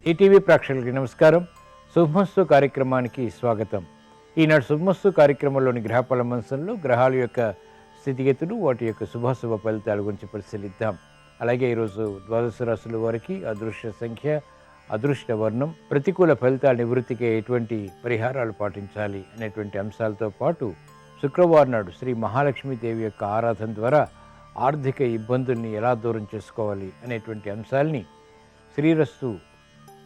ETV ప్రేక్షకులకి నమస్కారం. శుభమస్తు కార్యక్రమానికి స్వాగతం. ఈనాడు శుభమస్తు కార్యక్రమంలోని గ్రహఫల మంచంలో గ్రహాల యొక్క స్థితిగతులు, వాటి యొక్క శుభాశుభ ఫలితాల గురించి పరిశీలిద్దాం. అలాగే ఈరోజు ద్వాదశ రాశుల వారికి అదృష్ట సంఖ్య, అదృష్ట వర్ణం, ప్రతికూల ఫలితాల నివృత్తికి ఎటువంటి పరిహారాలు పాటించాలి అనేటువంటి అంశాలతో పాటు శుక్రవారం నాడు శ్రీ మహాలక్ష్మీదేవి యొక్క ఆరాధన ద్వారా ఆర్థిక ఇబ్బందుల్ని ఎలా దూరం చేసుకోవాలి అనేటువంటి అంశాలని శ్రీరస్తు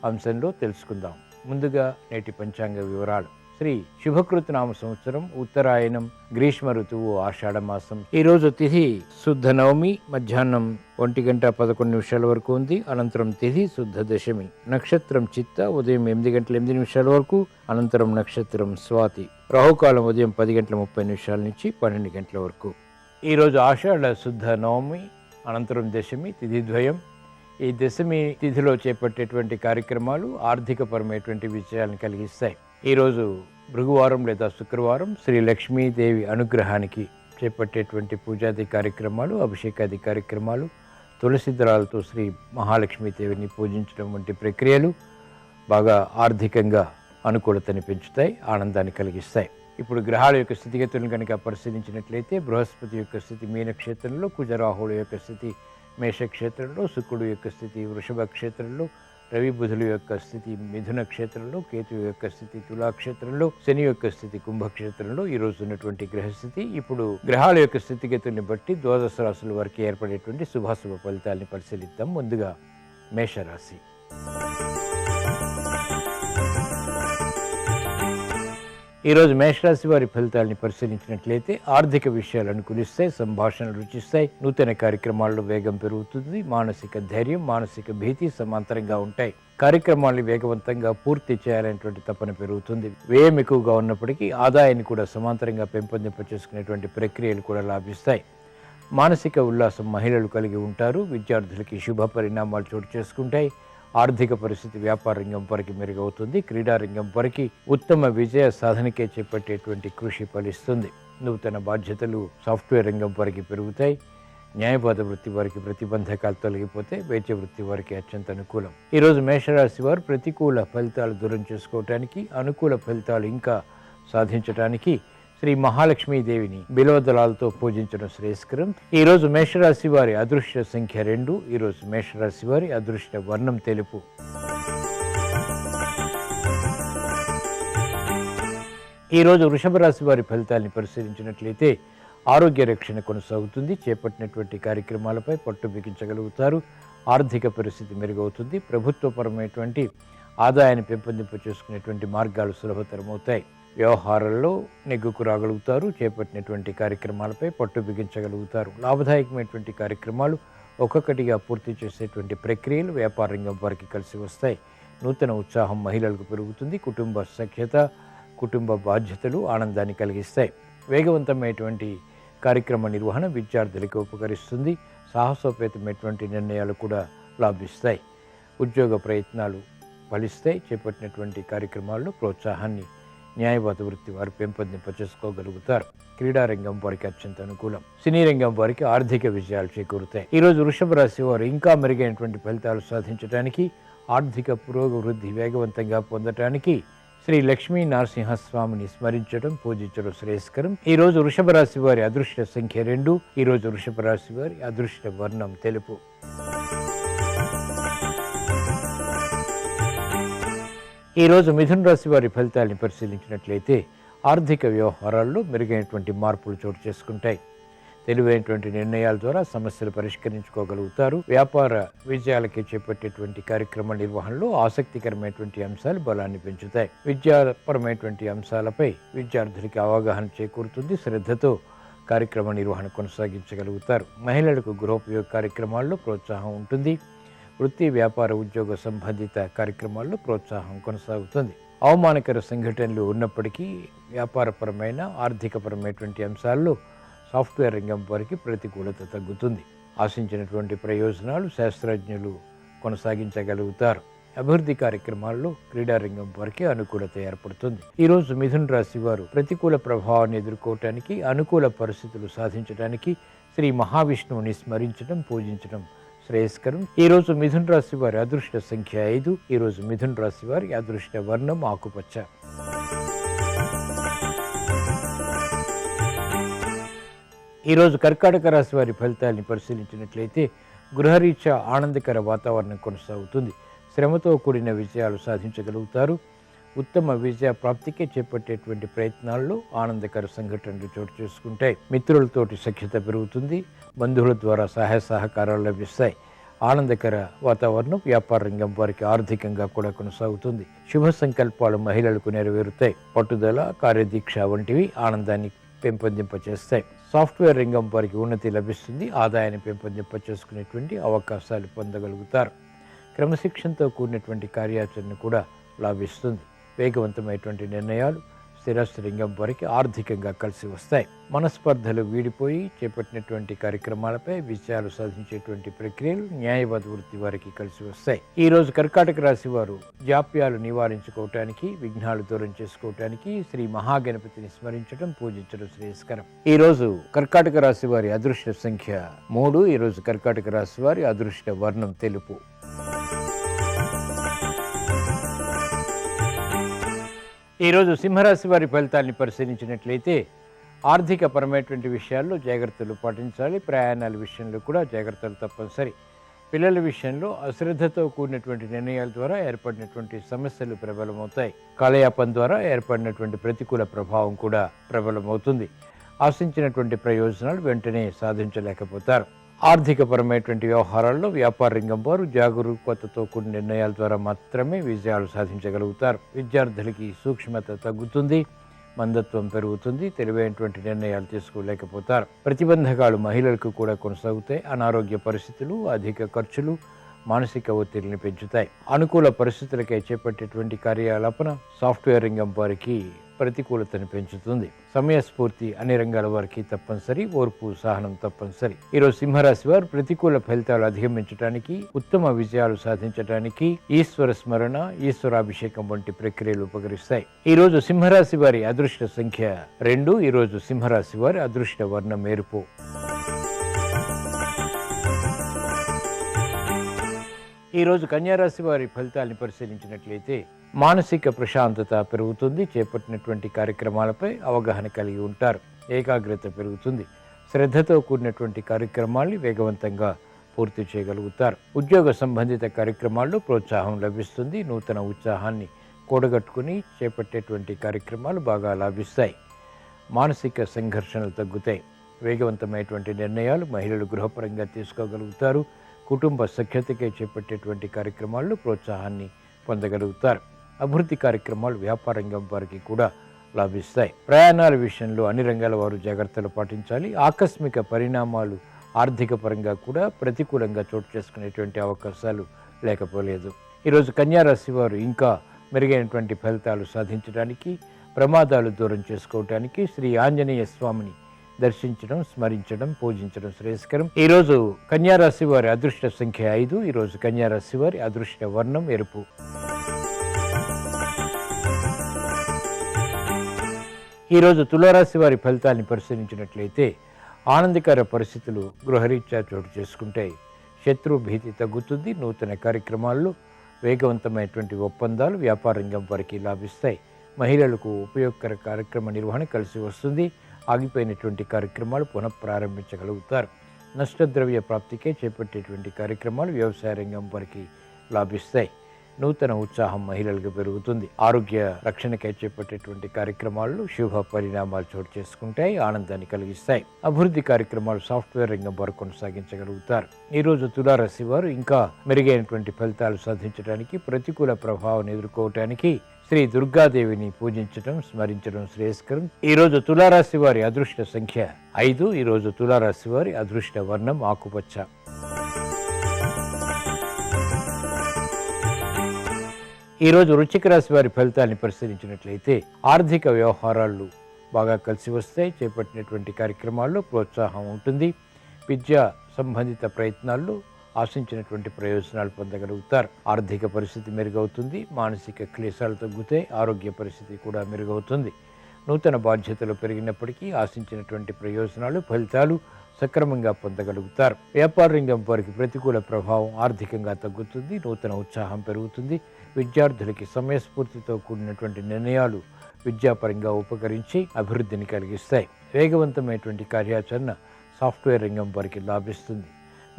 అంశంలో తెలుసుకుందాం. ముందుగా నేటి పంచాంగ వివరాలు. శ్రీ శుభకృత్ నామ సంవత్సరం, ఉత్తరాయణం, గ్రీష్మ ఋతువు, ఆషాఢ మాసం. ఈరోజు తిథి శుద్ధ నవమి, మధ్యాహ్నం 1:11 వరకు ఉంది. అనంతరం తిథి శుద్ధ దశమి. నక్షత్రం చిత్త, ఉదయం 8:08 వరకు. అనంతరం నక్షత్రం స్వాతి. రాహుకాలం ఉదయం 10:30 నుంచి 12 గంటల వరకు. ఈరోజు ఆషాఢ శుద్ధ నవమి, అనంతరం దశమి, తిథి ద్వయం. ఈ దశమి తిథిలో చేపట్టేటువంటి కార్యక్రమాలు ఆర్థికపరమైనటువంటి విజయాలను కలిగిస్తాయి. ఈరోజు భృగువారం లేదా శుక్రవారం శ్రీ లక్ష్మీదేవి అనుగ్రహానికి చేపట్టేటువంటి పూజాది కార్యక్రమాలు, అభిషేకాది కార్యక్రమాలు, తులసి దళాలతో శ్రీ మహాలక్ష్మీదేవిని పూజించడం వంటి ప్రక్రియలు బాగా ఆర్థికంగా అనుకూలతని పెంచుతాయి, ఆనందాన్ని కలిగిస్తాయి. ఇప్పుడు గ్రహాల యొక్క స్థితిగతులను కనుక పరిశీలించినట్లయితే బృహస్పతి యొక్క స్థితి మీనక్షేత్రంలో, కుజరాహుల యొక్క స్థితి మేషక్షేత్రంలో, శుక్రుడు యొక్క స్థితి వృషభ క్షేత్రంలో, రవి బుధుల యొక్క స్థితి మిథున క్షేత్రంలో, కేతు యొక్క స్థితి తులాక్షేత్రంలో, శని యొక్క స్థితి కుంభక్షేత్రంలో ఈరోజు ఉన్నటువంటి గ్రహస్థితి. ఇప్పుడు గ్రహాల యొక్క స్థితిగతుల్ని బట్టి ద్వాదశ రాశుల వారికి ఏర్పడేటువంటి శుభాశుభ ఫలితాలని పరిశీలిద్దాం. ముందుగా మేషరాశి. ఈరోజు మేషరాశి వారి ఫలితాలని పరిశీలించినట్లయితే ఆర్థిక విషయాలు అనుకూలిస్తాయి, సంభాషణలు రుచిస్తాయి, నూతన కార్యక్రమాల్లో వేగం పెరుగుతుంది, మానసిక ధైర్యం, మానసిక భీతి సమాంతరంగా ఉంటాయి. కార్యక్రమాలను వేగవంతంగా పూర్తి చేయాలనేటువంటి తపన పెరుగుతుంది. వ్యయం ఎక్కువగా ఉన్నప్పటికీ ఆదాయాన్ని కూడా సమాంతరంగా పెంపొందింపచేసుకునేటువంటి ప్రక్రియలు కూడా లాభిస్తాయి. మానసిక ఉల్లాసం మహిళలు కలిగి ఉంటారు. విద్యార్థులకి శుభ పరిణామాలు చోటు చేసుకుంటాయి. ఆర్థిక పరిస్థితి వ్యాపార రంగం వరకు మెరుగవుతుంది. క్రీడారంగం వరకు ఉత్తమ విజయ సాధనకే చేపట్టేటువంటి కృషి ఫలిస్తుంది. నూతన బాధ్యతలు సాఫ్ట్వేర్ రంగం వరకు పెరుగుతాయి. న్యాయవాద వృత్తి వారికి ప్రతిబంధకాలు తొలగిపోతే వైద్య వృత్తి వారికి అత్యంత అనుకూలం. ఈరోజు మేషరాశి వారు ప్రతికూల ఫలితాలు దూరం చేసుకోవటానికి, అనుకూల ఫలితాలు ఇంకా సాధించడానికి శ్రీ మహాలక్ష్మీదేవిని బిల్వదళాలతో పూజించడం శ్రేయస్కరం. ఈరోజు మేషరాశి వారి అదృష్ట సంఖ్య 2. ఈరోజు మేషరాశి వారి అదృష్ట వర్ణం తెలుపు. ఈరోజు వృషభ రాశి వారి ఫలితాన్ని పరిశీలించినట్లయితే ఆరోగ్య రక్షణ కొనసాగుతుంది. చేపట్టినటువంటి కార్యక్రమాలపై పట్టు బిగించగలుగుతారు. ఆర్థిక పరిస్థితి మెరుగవుతుంది. ప్రభుత్వపరమైనటువంటి ఆదాయాన్ని పెంపొందింప చేసుకునేటువంటి మార్గాలు సులభతరమవుతాయి. వ్యవహారాల్లో నెగ్గుకు రాగలుగుతారు. చేపట్టినటువంటి కార్యక్రమాలపై పట్టు బిగించగలుగుతారు. లాభదాయకమైనటువంటి కార్యక్రమాలు ఒక్కొక్కటిగా పూర్తి చేసేటువంటి ప్రక్రియలు వ్యాపార రంగం వారికి కలిసి వస్తాయి. నూతన ఉత్సాహం మహిళలకు పెరుగుతుంది. కుటుంబ సఖ్యత, కుటుంబ బాధ్యతలు ఆనందాన్ని కలిగిస్తాయి. వేగవంతమైనటువంటి కార్యక్రమ నిర్వహణ విద్యార్థులకు ఉపకరిస్తుంది. సాహసోపేతమైనటువంటి నిర్ణయాలు కూడా లాభిస్తాయి. ఉద్యోగ ప్రయత్నాలు ఫలిస్తాయి. చేపట్టినటువంటి కార్యక్రమాల్లో ప్రోత్సాహాన్ని న్యాయవాద వృత్తి వారు పెంపొందింప చేసుకోగలుగుతారు. క్రీడారంగం వారికి అత్యంత అనుకూలం. సినీ రంగం వారికి ఆర్థిక విజయాలు చేకూరుతాయి. ఈరోజు వృషభ రాశి వారు ఇంకా మెరుగైనటువంటి ఫలితాలు సాధించడానికి, ఆర్థిక పురోగవృద్ధి వేగవంతంగా పొందటానికి శ్రీ లక్ష్మీ నరసింహస్వామిని స్మరించడం, పూజించడం శ్రేయస్కరం. ఈరోజు వృషభ రాశి వారి అదృష్ట సంఖ్య 2. ఈరోజు వృషభ రాశి వారి అదృష్ట వర్ణం తెలుపు. ఈరోజు మిథున రాశి వారి ఫలితాలను పరిశీలించినట్లయితే ఆర్థిక వ్యవహారాల్లో మెరుగైనటువంటి మార్పులు చోటు చేసుకుంటాయి. తెలివైనటువంటి నిర్ణయాల ద్వారా సమస్యలు పరిష్కరించుకోగలుగుతారు. వ్యాపార విజయాలకి చేపట్టేటువంటి కార్యక్రమ నిర్వహణలో ఆసక్తికరమైనటువంటి అంశాలు బలాన్ని పెంచుతాయి. విద్యాపరమైనటువంటి అంశాలపై విద్యార్థులకి అవగాహన చేకూరుతుంది. శ్రద్ధతో కార్యక్రమ నిర్వహణ కొనసాగించగలుగుతారు. మహిళలకు గృహోపయోగ కార్యక్రమాల్లో ప్రోత్సాహం ఉంటుంది. వృత్తి, వ్యాపార, ఉద్యోగ సంబంధిత కార్యక్రమాల్లో ప్రోత్సాహం కొనసాగుతుంది. అవమానకర సంఘటనలు ఉన్నప్పటికీ వ్యాపారపరమైన, ఆర్థికపరమైనటువంటి అంశాల్లో సాఫ్ట్వేర్ రంగం వారికి ప్రతికూలత తగ్గుతుంది. ఆశించినటువంటి ప్రయోజనాలు శాస్త్రజ్ఞులు కొనసాగించగలుగుతారు. అభివృద్ధి కార్యక్రమాల్లో క్రీడారంగం వారికి అనుకూలత ఏర్పడుతుంది. ఈరోజు మిథున రాశి వారు ప్రతికూల ప్రభావాన్ని ఎదుర్కోవటానికి, అనుకూల పరిస్థితులు సాధించడానికి శ్రీ మహావిష్ణువుని స్మరించడం, పూజించడం శ్రేయస్కరం. ఈరోజు మిథున రాశి వారి అదృష్ట సంఖ్య 5. ఈరోజు మిథున రాశి వారి అదృష్ట వర్ణం ఆకుపచ్చ. ఈరోజు కర్కాటక రాశి వారి ఫలితాలని పరిశీలించినట్లయితే గృహరీత్యా ఆనందకర వాతావరణం కొనసాగుతుంది. శ్రమతో కూడిన విజయాలు సాధించగలుగుతారు. ఉత్తమ విజయ ప్రాప్తికే చేపట్టేటువంటి ప్రయత్నాల్లో ఆనందకర సంఘటనలు చోటు చేసుకుంటాయి. మిత్రులతోటి సఖ్యత పెరుగుతుంది. బంధువుల ద్వారా సహాయ సహకారాలు లభిస్తాయి. ఆనందకర వాతావరణం వ్యాపార రంగం వారికి ఆర్థికంగా కూడా కొనసాగుతుంది. శుభ సంకల్పాలు మహిళలకు నెరవేరుతాయి. పట్టుదల, కార్యదీక్ష వంటివి ఆనందాన్ని పెంపొందింపచేస్తాయి. సాఫ్ట్వేర్ రంగం వారికి ఉన్నతి లభిస్తుంది. ఆదాయాన్ని పెంపొందింప చేసుకునేటువంటి అవకాశాలు పొందగలుగుతారు. క్రమశిక్షణతో కూడినటువంటి కార్యాచరణ కూడా లాభిస్తుంది. వేగవంతమైనటువంటి నిర్ణయాలు స్థిరాస్తి రంగం వారికి ఆర్థికంగా కలిసి వస్తాయి. మనస్పర్ధలు వీడిపోయి చేపట్టినటువంటి కార్యక్రమాలపై విజయాలు సాధించేటువంటి ప్రక్రియలు న్యాయవాద వృత్తి వారికి కలిసి వస్తాయి. ఈ రోజు కర్కాటక రాశి వారు జాప్యాలు నివారించుకోవటానికి, విఘ్నాలు దూరం చేసుకోవటానికి శ్రీ మహాగణపతిని స్మరించడం, పూజించడం శ్రేయస్కరం. ఈ రోజు కర్కాటక రాశి వారి అదృష్ట సంఖ్య 3. ఈ రోజు కర్కాటక రాశి వారి అదృష్ట వర్ణం తెలుపు. ఈరోజు సింహరాశి వారి ఫలితాన్ని పరిశీలించినట్లయితే ఆర్థిక పరమైనటువంటి విషయాల్లో జాగ్రత్తలు పాటించాలి. ప్రయాణాల విషయంలో కూడా జాగ్రత్తలు తప్పనిసరి. పిల్లల విషయంలో అశ్రద్ధతో కూడినటువంటి నిర్ణయాల ద్వారా ఏర్పడినటువంటి సమస్యలు ప్రబలమవుతాయి. కాలయాపన ద్వారా ఏర్పడినటువంటి ప్రతికూల ప్రభావం కూడా ప్రబలమవుతుంది. ఆశించినటువంటి ప్రయోజనాలు వెంటనే సాధించలేకపోతారు. ఆర్థికపరమైనటువంటి వ్యవహారాల్లో వ్యాపార రంగం వారు జాగరూకతతో కూడిన నిర్ణయాల ద్వారా మాత్రమే విజయాలు సాధించగలుగుతారు. విద్యార్థులకి సూక్ష్మత తగ్గుతుంది. మందత్వం పెరుగుతుంది. తెలివైనటువంటి నిర్ణయాలు తీసుకోలేకపోతారు. ప్రతిబంధకాలు మహిళలకు కూడా కొనసాగుతాయి. అనారోగ్య పరిస్థితులు, అధిక ఖర్చులు మానసిక ఒత్తిడిని పెంచుతాయి. అనుకూల పరిస్థితులకై చేపట్టేటువంటి కార్యకలాపన సాఫ్ట్వేర్ రంగం వారికి ప్రతికూలతను పెంచుతుంది. సమయస్ఫూర్తి అన్ని రంగాల వారికి తప్పనిసరి. ఓర్పు, సహనం తప్పనిసరి. ఈరోజు సింహరాశి వారు ప్రతికూల ఫలితాలు అధిగమించడానికి, ఉత్తమ విజయాలు సాధించడానికి ఈశ్వర స్మరణ, ఈశ్వరాభిషేకం వంటి ప్రక్రియలు ఉపకరిస్తాయి. ఈరోజు సింహరాశి వారి అదృష్ట సంఖ్య 2. ఈరోజు సింహరాశి వారి అదృష్ట వర్ణం ఎరుపు. ఈరోజు కన్యారాశి వారి ఫలితాలను పరిశీలించినట్లయితే మానసిక ప్రశాంతత పెరుగుతుంది. చేపట్టినటువంటి కార్యక్రమాలపై అవగాహన కలిగి ఉంటారు. ఏకాగ్రత పెరుగుతుంది. శ్రద్ధతో కూడినటువంటి కార్యక్రమాల్ని వేగవంతంగా పూర్తి చేయగలుగుతారు. ఉద్యోగ సంబంధిత కార్యక్రమాల్లో ప్రోత్సాహం లభిస్తుంది. నూతన ఉత్సాహాన్ని కూడగట్టుకుని చేపట్టేటువంటి కార్యక్రమాలు బాగా లాభిస్తాయి. మానసిక సంఘర్షణలు తగ్గుతాయి. వేగవంతమైనటువంటి నిర్ణయాలు మహిళలు గృహపరంగా తీసుకోగలుగుతారు. కుటుంబ సఖ్యతకే చేపట్టేటువంటి కార్యక్రమాల్లో ప్రోత్సాహాన్ని పొందగలుగుతారు. అభివృద్ధి కార్యక్రమాలు వ్యాపార రంగం వారికి కూడా లాభిస్తాయి. ప్రయాణాల విషయంలో అన్ని రంగాల వారు జాగ్రత్తలు పాటించాలి. ఆకస్మిక పరిణామాలు ఆర్థిక పరంగా కూడా ప్రతికూలంగా చోటు చేసుకునేటువంటి అవకాశాలు లేకపోలేదు. ఈరోజు కన్యారాశి వారు ఇంకా మెరుగైనటువంటి ఫలితాలు సాధించడానికి, ప్రమాదాలు దూరం చేసుకోవడానికి శ్రీ ఆంజనేయ స్వామిని దర్శించడం, స్మరించడం, పూజించడం శ్రేయస్కరం. ఈరోజు కన్యారాశి వారి అదృష్ట సంఖ్య 5. ఈరోజు కన్యారాశి వారి అదృష్ట వర్ణం ఎరుపు. ఈరోజు తులారాశి వారి ఫలితాన్ని పరిశీలించినట్లయితే ఆనందకర పరిస్థితులు గృహరీత్యా చోటు చేసుకుంటాయి. శత్రు భీతి తగ్గుతుంది. నూతన కార్యక్రమాల్లో వేగవంతమైనటువంటి ఒప్పందాలు వ్యాపార రంగం వారికి లాభిస్తాయి. మహిళలకు ఉపయోగకర కార్యక్రమ నిర్వహణ కలిసి వస్తుంది. ఆగిపోయినటువంటి కార్యక్రమాలు పునఃప్రారంభించగలుగుతారు. నష్టద్రవ్య ప్రాప్తికే చేపట్టేటువంటి కార్యక్రమాలు వ్యవసాయ రంగం వారికి లాభిస్తాయి. నూతన ఉత్సాహం మహిళలకు పెరుగుతుంది. ఆరోగ్య రక్షణకై చేపట్టేటువంటి కార్యక్రమాల్లో శుభ పరిణామాలు చోటు చేసుకుంటాయి. ఆనందాన్ని కలిగిస్తాయి. అభివృద్ధి కార్యక్రమాలు సాఫ్ట్వేర్ రంగం వారు కొనసాగించగలుగుతారు. ఈరోజు తులారాశి వారు ఇంకా మెరుగైనటువంటి ఫలితాలు సాధించడానికి, ప్రతికూల ప్రభావాన్ని ఎదుర్కోవటానికి శ్రీ దుర్గాదేవిని పూజించడం, స్మరించడం శ్రేయస్కరం. ఈరోజు తులారాశి వారి అదృష్ట సంఖ్య 5. ఈరోజు తులారాశి వారి అదృష్ట వర్ణం ఆకుపచ్చ. ఈరోజు వృశ్చిక రాశి వారి ఫలితాన్ని పరిశీలించినట్లయితే ఆర్థిక వ్యవహారాలు బాగా కలిసి వస్తాయి. చేపట్టినటువంటి కార్యక్రమాల్లో ప్రోత్సాహం ఉంటుంది. విద్యా సంబంధిత ప్రయత్నాల్లో ఆశించినటువంటి ప్రయోజనాలు పొందగలుగుతారు. ఆర్థిక పరిస్థితి మెరుగవుతుంది. మానసిక క్లేశాలు తగ్గుతాయి. ఆరోగ్య పరిస్థితి కూడా మెరుగవుతుంది. నూతన బాధ్యతలు పెరిగినప్పటికీ ఆశించినటువంటి ప్రయోజనాలు, ఫలితాలు సక్రమంగా పొందగలుగుతారు. వ్యాపార రంగం వారికి ప్రతికూల ప్రభావం ఆర్థికంగా తగ్గుతుంది. నూతన ఉత్సాహం పెరుగుతుంది. విద్యార్థులకి సమయస్ఫూర్తితో కూడినటువంటి నిర్ణయాలు విద్యాపరంగా ఉపకరించి అభివృద్ధిని కలిగిస్తాయి. వేగవంతమైనటువంటి కార్యాచరణ సాఫ్ట్వేర్ రంగం వారికి లాభిస్తుంది.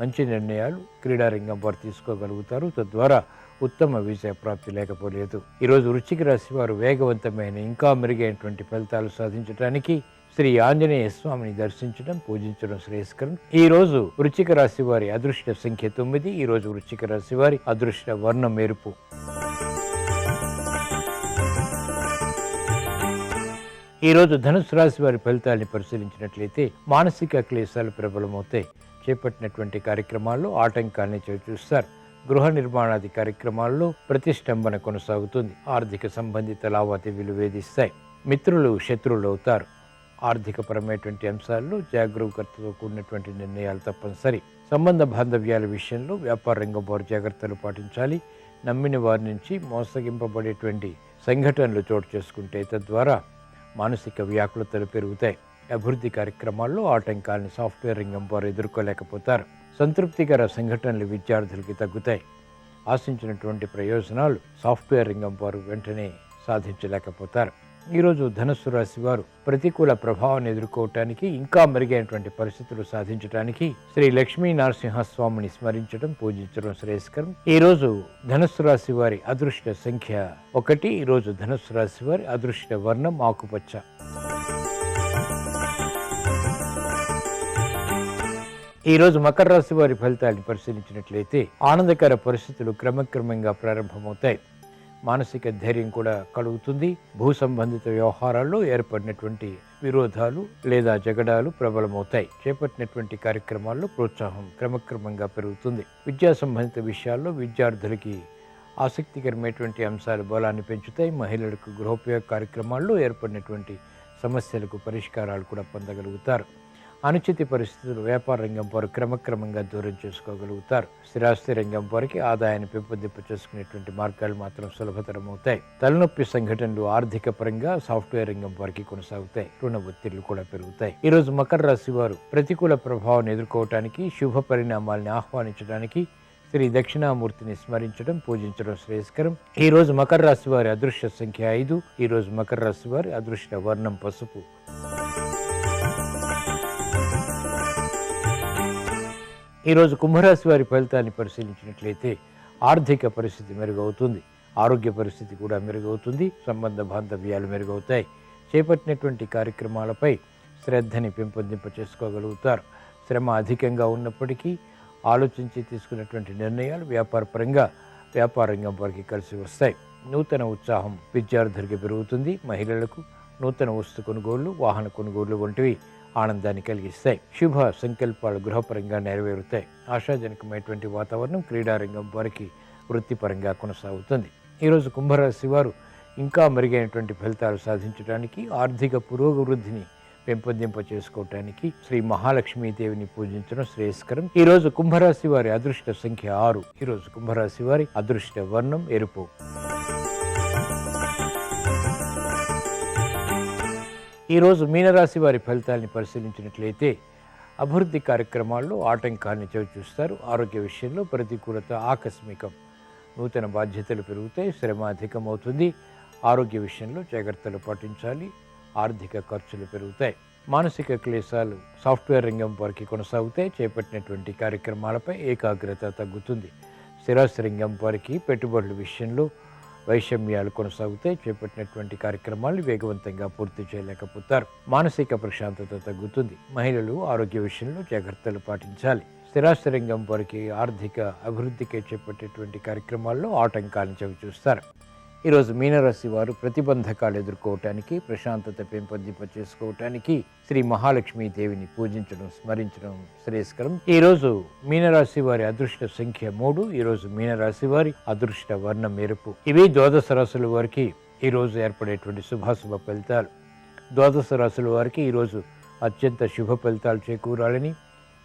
మంచి నిర్ణయాలు క్రీడారంగం వారు తీసుకోగలుగుతారు. తద్వారా ఉత్తమ విజయ ప్రాప్తి లేకపోలేదు. ఈరోజు వృశ్చిక రాశి వారు వేగవంతమైన ఇంకా మెరుగైనటువంటి ఫలితాలు సాధించడానికి శ్రీ ఆంజనేయ స్వామిని దర్శించడం, పూజించడం శ్రేయస్కరం. ఈ రోజు వృశ్చిక రాశి వారి అదృష్ట సంఖ్య 9. ఈ రోజు వృశ్చిక రాశి వారి అదృష్ట వర్ణం ఎరుపు. ఈ రోజు ధనుసు రాశి వారి ఫలితాన్ని పరిశీలించినట్లయితే మానసిక క్లేశాలు ప్రబలమవుతాయి. చేపట్టినటువంటి కార్యక్రమాల్లో ఆటంకాన్ని చవిచూస్తారు. గృహ నిర్మాణాది కార్యక్రమాల్లో ప్రతిష్టంభన కొనసాగుతుంది. ఆర్థిక సంబంధిత లావాదేవీలు వేధిస్తాయి. మిత్రులు శత్రువులు అవుతారు. ఆర్థికపరమైనటువంటి అంశాల్లో జాగరూకతతో కూడినటువంటి నిర్ణయాలు తప్పనిసరి. సంబంధ బాంధవ్యాల విషయంలో వ్యాపార రంగం వారు జాగ్రత్తలు పాటించాలి. నమ్మిన వారి నుంచి మోసగింపబడేటువంటి సంఘటనలు చోటు చేసుకుంటే తద్వారా మానసిక వ్యాకులతలు పెరుగుతాయి. అభివృద్ధి కార్యక్రమాల్లో ఆటంకాలను సాఫ్ట్వేర్ రంగం వారు ఎదుర్కోలేకపోతారు. సంతృప్తికర సంఘటనలు విద్యార్థులకి తగ్గుతాయి. ఆశించినటువంటి ప్రయోజనాలు సాఫ్ట్వేర్ రంగం వారు వెంటనే సాధించలేకపోతారు. ఈరోజు ధనుస్సు రాశి వారు ప్రతికూల ప్రభావాన్ని ఎదుర్కోవటానికి, ఇంకా మెరుగైనటువంటి పరిస్థితులు సాధించడానికి శ్రీ లక్ష్మీ నరసింహస్వామిని స్మరించడం, పూజించడం శ్రేయస్కరం. ఈరోజు ధనుస్సు రాశి వారి అదృష్ట సంఖ్య 1. ఈరోజు ధనుస్సు రాశి వారి అదృష్ట వర్ణం ఆకుపచ్చ. ఈరోజు మకర రాశి వారి ఫలితాన్ని పరిశీలించినట్లయితే ఆనందకర పరిస్థితులు క్రమక్రమంగా ప్రారంభమవుతాయి. మానసిక ధైర్యం కూడా కలుగుతుంది. భూ సంబంధిత వ్యవహారాల్లో ఏర్పడినటువంటి విరోధాలు లేదా జగడాలు ప్రబలమవుతాయి. చేపట్టినటువంటి కార్యక్రమాల్లో ప్రోత్సాహం క్రమక్రమంగా పెరుగుతుంది. విద్యా సంబంధిత విషయాల్లో విద్యార్థులకి ఆసక్తికరమైనటువంటి అంశాలు బలాన్ని పెంచుతాయి. మహిళలకు గృహోపయోగ కార్యక్రమాల్లో ఏర్పడినటువంటి సమస్యలకు పరిష్కారాలు కూడా పొందగలుగుతారు. అనుచిత పరిస్థితులు వ్యాపార రంగం వారు క్రమక్రమంగా దూరం చేసుకోగలుగుతారు. స్థిరాస్తి రంగం వారికి ఆదాయాన్ని పెంపొందింప చేసుకునేటువంటి మార్గాలు మాత్రం సులభతరమవుతాయి. తలనొప్పి సంఘటనలు ఆర్థిక పరంగా సాఫ్ట్వేర్ రంగం వారికి కొనసాగుతాయి. రుణ ఒత్తిళ్లు కూడా పెరుగుతాయి. ఈరోజు మకర రాశి వారు ప్రతికూల ప్రభావాన్ని ఎదుర్కోవటానికి, శుభ పరిణామాల్ని ఆహ్వానించడానికి శ్రీ దక్షిణామూర్తిని స్మరించడం, పూజించడం శ్రేయస్కరం. ఈ రోజు మకర రాశి వారి అదృష్ట సంఖ్య 5. ఈ రోజు మకర రాశి వారి అదృష్ట వర్ణం పసుపు. ఈరోజు కుంభరాశి వారి ఫలితాన్ని పరిశీలించినట్లయితే ఆర్థిక పరిస్థితి మెరుగవుతుంది. ఆరోగ్య పరిస్థితి కూడా మెరుగవుతుంది. సంబంధ బాంధవ్యాలు మెరుగవుతాయి. చేపట్టినటువంటి కార్యక్రమాలపై శ్రద్ధని పెంపొందింప చేసుకోగలుగుతారు. శ్రమ అధికంగా ఉన్నప్పటికీ ఆలోచించి తీసుకున్నటువంటి నిర్ణయాలు వ్యాపారపరంగా వ్యాపార రంగం వారికి కలిసి వస్తాయి. నూతన ఉత్సాహం విద్యార్థులకి పెరుగుతుంది. మహిళలకు నూతన వస్తు కొనుగోళ్లు, వాహన కొనుగోళ్లు వంటివి ఆనందాన్ని కలిగిస్తాయి. శుభ సంకల్పాలు గృహపరంగా నెరవేరుతాయి. ఆశాజనకమైనటువంటి వాతావరణం క్రీడారంగం వారికి వృత్తిపరంగా కొనసాగుతుంది. ఈరోజు కుంభరాశి వారు ఇంకా మెరుగైనటువంటి ఫలితాలు సాధించడానికి, ఆర్థిక పురోభివృద్ధిని పెంపొందింప చేసుకోవటానికి శ్రీ మహాలక్ష్మీదేవిని పూజించడం శ్రేయస్కరం. ఈరోజు కుంభరాశి వారి అదృష్ట సంఖ్య 6. ఈరోజు కుంభరాశి వారి అదృష్ట వర్ణం ఎరుపు. ఈరోజు మీనరాశి వారి ఫలితాలని పరిశీలించినట్లయితే అభివృద్ధి కార్యక్రమాల్లో ఆటంకాన్ని చవిచూస్తారు. ఆరోగ్య విషయంలో ప్రతికూలత ఆకస్మికం. నూతన బాధ్యతలు పెరుగుతాయి. శ్రమ అధికమవుతుంది. ఆరోగ్య విషయంలో జాగ్రత్తలు పాటించాలి. ఆర్థిక ఖర్చులు పెరుగుతాయి. మానసిక క్లేశాలు సాఫ్ట్వేర్ రంగం వారికి కొనసాగుతాయి. చేపట్టినటువంటి కార్యక్రమాలపై ఏకాగ్రత తగ్గుతుంది. స్థిరాస్తి రంగం వారికి పెట్టుబడుల విషయంలో వైషమ్యాలు కొనసాగుతాయి. చేపట్టినటువంటి కార్యక్రమాలు వేగవంతంగా పూర్తి చేయలేకపోతారు. మానసిక ప్రశాంతత తగ్గుతుంది. మహిళలు ఆరోగ్య విషయంలో జాగ్రత్తలు పాటించాలి. స్థిరాస్తి రంగం వారికి ఆర్థిక అభివృద్ధికి చేపట్టేటువంటి కార్యక్రమాల్లో ఆటంకాలను చవిచూస్తారు. ఈరోజు మీనరాశి వారు ప్రతిబంధకాలు ఎదుర్కోవటానికి, ప్రశాంతత పెంపొందింప చేసుకోవటానికి శ్రీ మహాలక్ష్మీదేవిని పూజించడం, స్మరించడం శ్రేయస్కరం. ఈరోజు మీనరాశి వారి అదృష్ట సంఖ్య 3. ఈరోజు మీనరాశి వారి అదృష్ట వర్ణం ఎరుపు. ఇవి ద్వాదశ రాశుల వారికి ఈరోజు ఏర్పడేటువంటి శుభాశుభ ఫలితాలు. ద్వాదశ రాశుల వారికి ఈరోజు అత్యంత శుభ ఫలితాలు చేకూరాలని,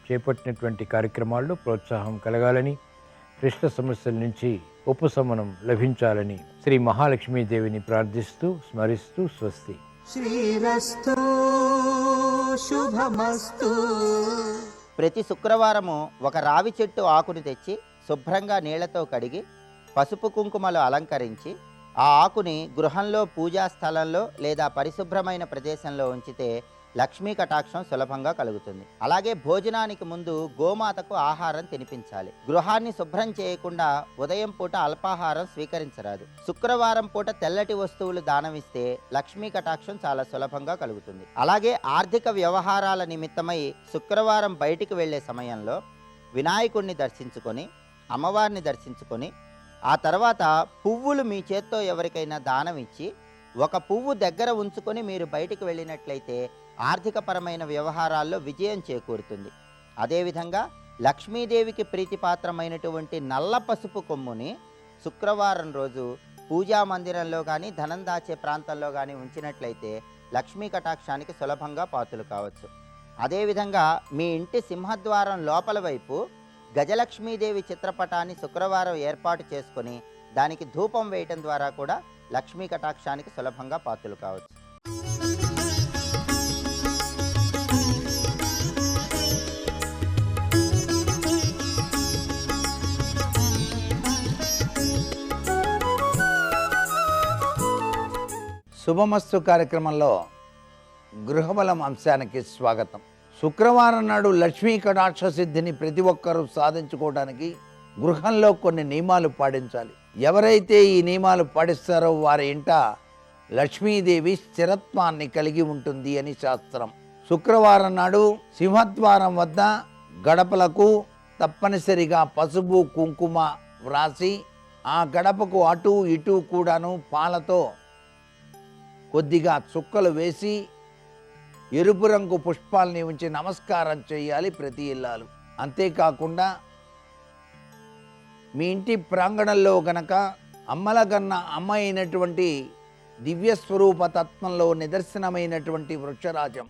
చేపట్టినటువంటి కార్యక్రమాల్లో ప్రోత్సాహం కలగాలని, క్లిష్ట సమస్యల నుంచి ఉపశమనం లభించాలని శ్రీ మహాలక్ష్మీదేవిని ప్రార్థిస్తూ స్మరిస్తూ స్వస్తి. శ్రీరస్తు శుభమస్తు. ప్రతి శుక్రవారము ఒక రావి చెట్టు ఆకుని తెచ్చి శుభ్రంగా నీళ్లతో కడిగి పసుపు కుంకుమలు అలంకరించి ఆ ఆకుని గృహంలో పూజా స్థలంలో లేదా పరిశుభ్రమైన ప్రదేశంలో ఉంచితే లక్ష్మీ కటాక్షం సులభంగా కలుగుతుంది. అలాగే భోజనానికి ముందు గోమాతకు ఆహారం తినిపించాలి. గృహాన్ని శుభ్రం చేయకుండా ఉదయం పూట అల్పాహారం స్వీకరించరాదు. శుక్రవారం పూట తెల్లటి వస్తువులు దానమిస్తే లక్ష్మీ కటాక్షం చాలా సులభంగా కలుగుతుంది. అలాగే ఆర్థిక వ్యవహారాల నిమిత్తమై శుక్రవారం బయటికి వెళ్లే సమయంలో వినాయకుడిని దర్శించుకొని అమ్మవారిని దర్శించుకొని ఆ తర్వాత పువ్వులు మీ చేత్తో ఎవరికైనా దానం ఇచ్చి ఒక పువ్వు దగ్గర ఉంచుకొని మీరు బయటికి వెళ్ళినట్లయితే ఆర్థికపరమైన వ్యవహారాల్లో విజయం చేకూరుతుంది. అదేవిధంగా లక్ష్మీదేవికి ప్రీతిపాత్రమైనటువంటి నల్ల పసుపు కొమ్ముని శుక్రవారం రోజు పూజా మందిరంలో కానీ ధనం దాచే ప్రాంతంలో కానీ ఉంచినట్లయితే లక్ష్మీ కటాక్షానికి సులభంగా పాత్రలు కావచ్చు. అదేవిధంగా మీ ఇంటి సింహద్వారం లోపల వైపు గజలక్ష్మీదేవి చిత్రపటాన్ని శుక్రవారం ఏర్పాటు చేసుకొని దానికి ధూపం వేయటం ద్వారా కూడా లక్ష్మీ కటాక్షానికి సులభంగా పాత్రలు కావచ్చు. శుభమస్తు కార్యక్రమంలో గృహబలం అంశానికి స్వాగతం. శుక్రవారం నాడు లక్ష్మీ కటాక్ష సిద్ధిని ప్రతి ఒక్కరూ సాధించుకోవడానికి గృహంలో కొన్ని నియమాలు పాటించాలి. ఎవరైతే ఈ నియమాలు పాటిస్తారో వారి ఇంట లక్ష్మీదేవి స్థిరత్వాన్ని కలిగి ఉంటుంది అని శాస్త్రం. శుక్రవారం నాడు సింహద్వారం వద్ద గడపలకు తప్పనిసరిగా పసుపు కుంకుమ వ్రాసి ఆ గడపకు అటు ఇటు కూడాను పాలతో కొద్దిగా చుక్కలు వేసి ఎరుపు రంగు పుష్పాలని ఉంచి నమస్కారం చేయాలి ప్రతి ఇల్లాలు. అంతేకాకుండా మీ ఇంటి ప్రాంగణంలో గనక అమ్మలగన్న అమ్మ అయినటువంటి దివ్యస్వరూప తత్వంలో నిదర్శనమైనటువంటి వృక్షరాజం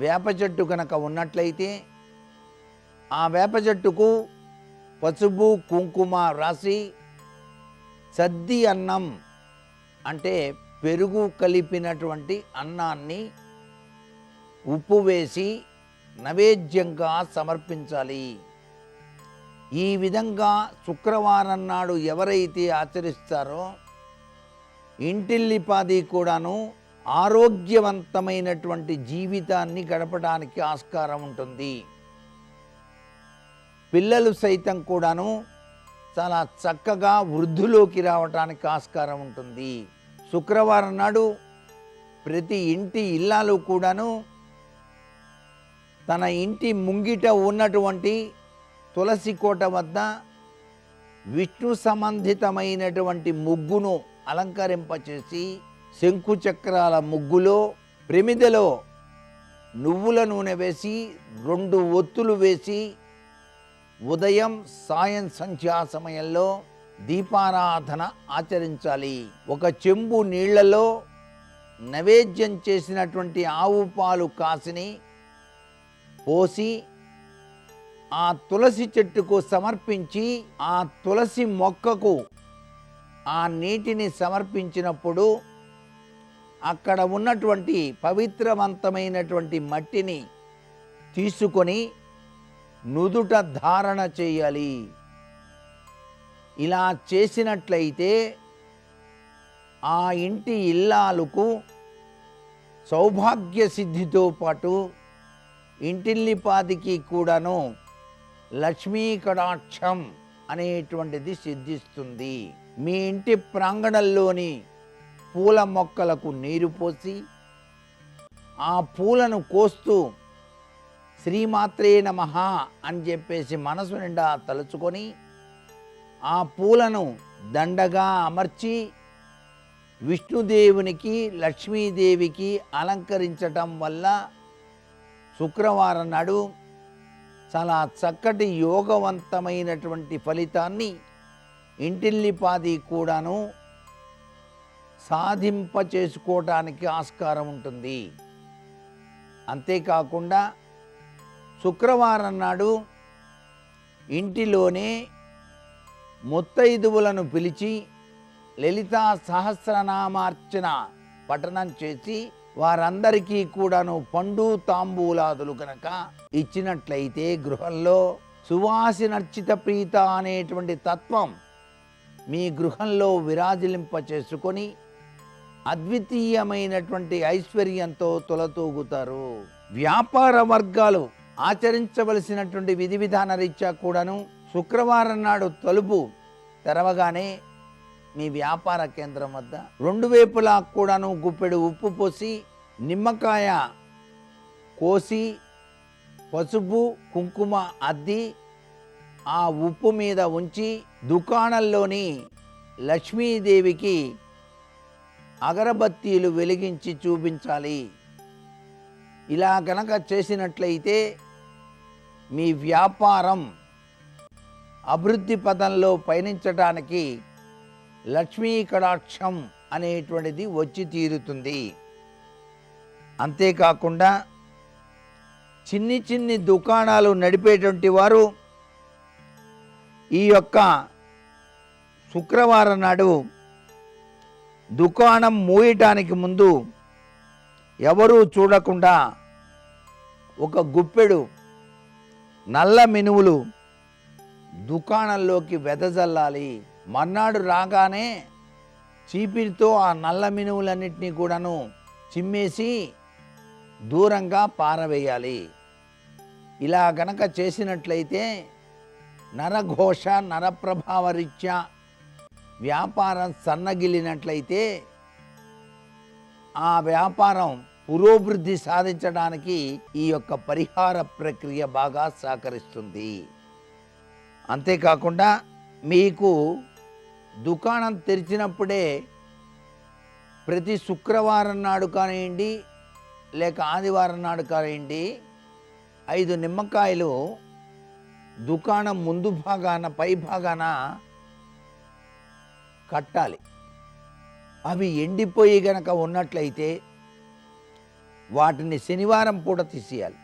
వేప చెట్టు గనక ఉన్నట్లయితే ఆ వేప చెట్టుకు పసుపు కుంకుమ రాసి సద్ది అన్నం అంటే పెరుగు కలిపినటువంటి అన్నాన్ని ఉప్పు వేసి నైవేద్యంగా సమర్పించాలి. ఈ విధంగా శుక్రవారం నాడు ఎవరైతే ఆచరిస్తారో ఇంటిల్లిపాది కూడాను ఆరోగ్యవంతమైనటువంటి జీవితాన్ని గడపడానికి ఆస్కారం ఉంటుంది. పిల్లలు సైతం కూడాను చాలా చక్కగా వృద్ధిలోకి రావడానికి ఆస్కారం ఉంటుంది. శుక్రవారం నాడు ప్రతి ఇంటి ఇల్లాలు కూడాను తన ఇంటి ముంగిట ఉన్నటువంటి తులసి కోట వద్ద విష్ణు సంబంధితమైనటువంటి ముగ్గును అలంకరింపచేసి శంకు చక్రాల ముగ్గులో ప్రమిదలో నువ్వుల నూనె వేసి 2 ఒత్తులు వేసి ఉదయం సాయం సంధ్యా సమయంలో దీపారాధన ఆచరించాలి. ఒక చెంబు నీళ్లలో నైవేద్యం చేసినటువంటి ఆవు పాలు కాసిని పోసి ఆ తులసి చెట్టుకు సమర్పించి ఆ తులసి మొక్కకు ఆ నీటిని సమర్పించినప్పుడు అక్కడ ఉన్నటువంటి పవిత్రవంతమైనటువంటి మట్టిని తీసుకొని నుదుట ధారణ చేయాలి. ఇలా చేసినట్లయితే ఆ ఇంటి ఇల్లాలకు సౌభాగ్య సిద్ధితో పాటు ఇంటిల్లిపాదికి కూడాను లక్ష్మీ కటాక్షం అనేటువంటిది సిద్ధిస్తుంది. మీ ఇంటి ప్రాంగణంలోని పూల మొక్కలకు నీరు పోసి ఆ పూలను కోస్తూ శ్రీమాత్రే నమః అని చెప్పేసి మనసు నిండా తలుచుకొని ఆ పూలను దండగా అమర్చి విష్ణుదేవునికి లక్ష్మీదేవికి అలంకరించటం వల్ల శుక్రవారం నాడు చాలా చక్కటి యోగవంతమైనటువంటి ఫలితాన్ని ఇంటిల్లిపాది కూడాను సాధింప చేసుకోవటానికి ఆస్కారం ఉంటుంది. అంతేకాకుండా శుక్రవారం నాడు ఇంటిలోనే ముత్తైదువులను పిలిచి లలితా సహస్రనామార్చన పఠనం చేసి వారందరికీ కూడాను పండు తాంబూలాదులు గనక ఇచ్చినట్లయితే గృహంలో సువాసినర్చిత ప్రీత అనేటువంటి తత్వం మీ గృహంలో విరాజిలింప చేసుకొని అద్వితీయమైనటువంటి ఐశ్వర్యంతో తొలతూగుతారు. వ్యాపార వర్గాలు ఆచరించవలసినటువంటి విధి విధాన రీత్యా కూడాను శుక్రవారం నాడు తలుపు తెరవగానే మీ వ్యాపార కేంద్రం వద్ద రెండు వైపులా కూడాను గుప్పెడు ఉప్పు పోసి నిమ్మకాయ కోసి పసుపు కుంకుమ అద్ది ఆ ఉప్పు మీద ఉంచి దుకాణంలోని లక్ష్మీదేవికి అగరబత్తీలు వెలిగించి చూపించాలి. ఇలా గనక చేసినట్లయితే మీ వ్యాపారం అభివృద్ధి పదంలో పయనించడానికి లక్ష్మీ కటాక్షం అనేటువంటిది వచ్చి తీరుతుంది. అంతేకాకుండా చిన్ని చిన్ని దుకాణాలు నడిపేటువంటి వారు ఈ యొక్క శుక్రవారం నాడు దుకాణం మూయటానికి ముందు ఎవరూ చూడకుండా ఒక గుప్పెడు నల్ల మినువులు దుకాణంలోకి వెదజల్లాలి. మర్నాడు రాగానే చీపిరితో ఆ నల్ల మినువులన్నింటినీ కూడాను చిమ్మేసి దూరంగా పారవేయాలి. ఇలా గనక చేసినట్లయితే నరఘోష నరప్రభావరీత్యా వ్యాపారం సన్నగిల్లినట్లయితే ఆ వ్యాపారం పురోభివృద్ధి సాధించడానికి ఈ యొక్క పరిహార ప్రక్రియ బాగా సహకరిస్తుంది. అంతేకాకుండా మీకు దుకాణం తెరిచినప్పుడే ప్రతి శుక్రవారం నాడు కానివ్వండి లేక ఆదివారం నాడు కానివ్వండి 5 నిమ్మకాయలు దుకాణం ముందు భాగాన పై భాగాన కట్టాలి. అవి ఎండిపోయి గనక ఉన్నట్లయితే వాటిని శనివారం పూట తీసేయాలి.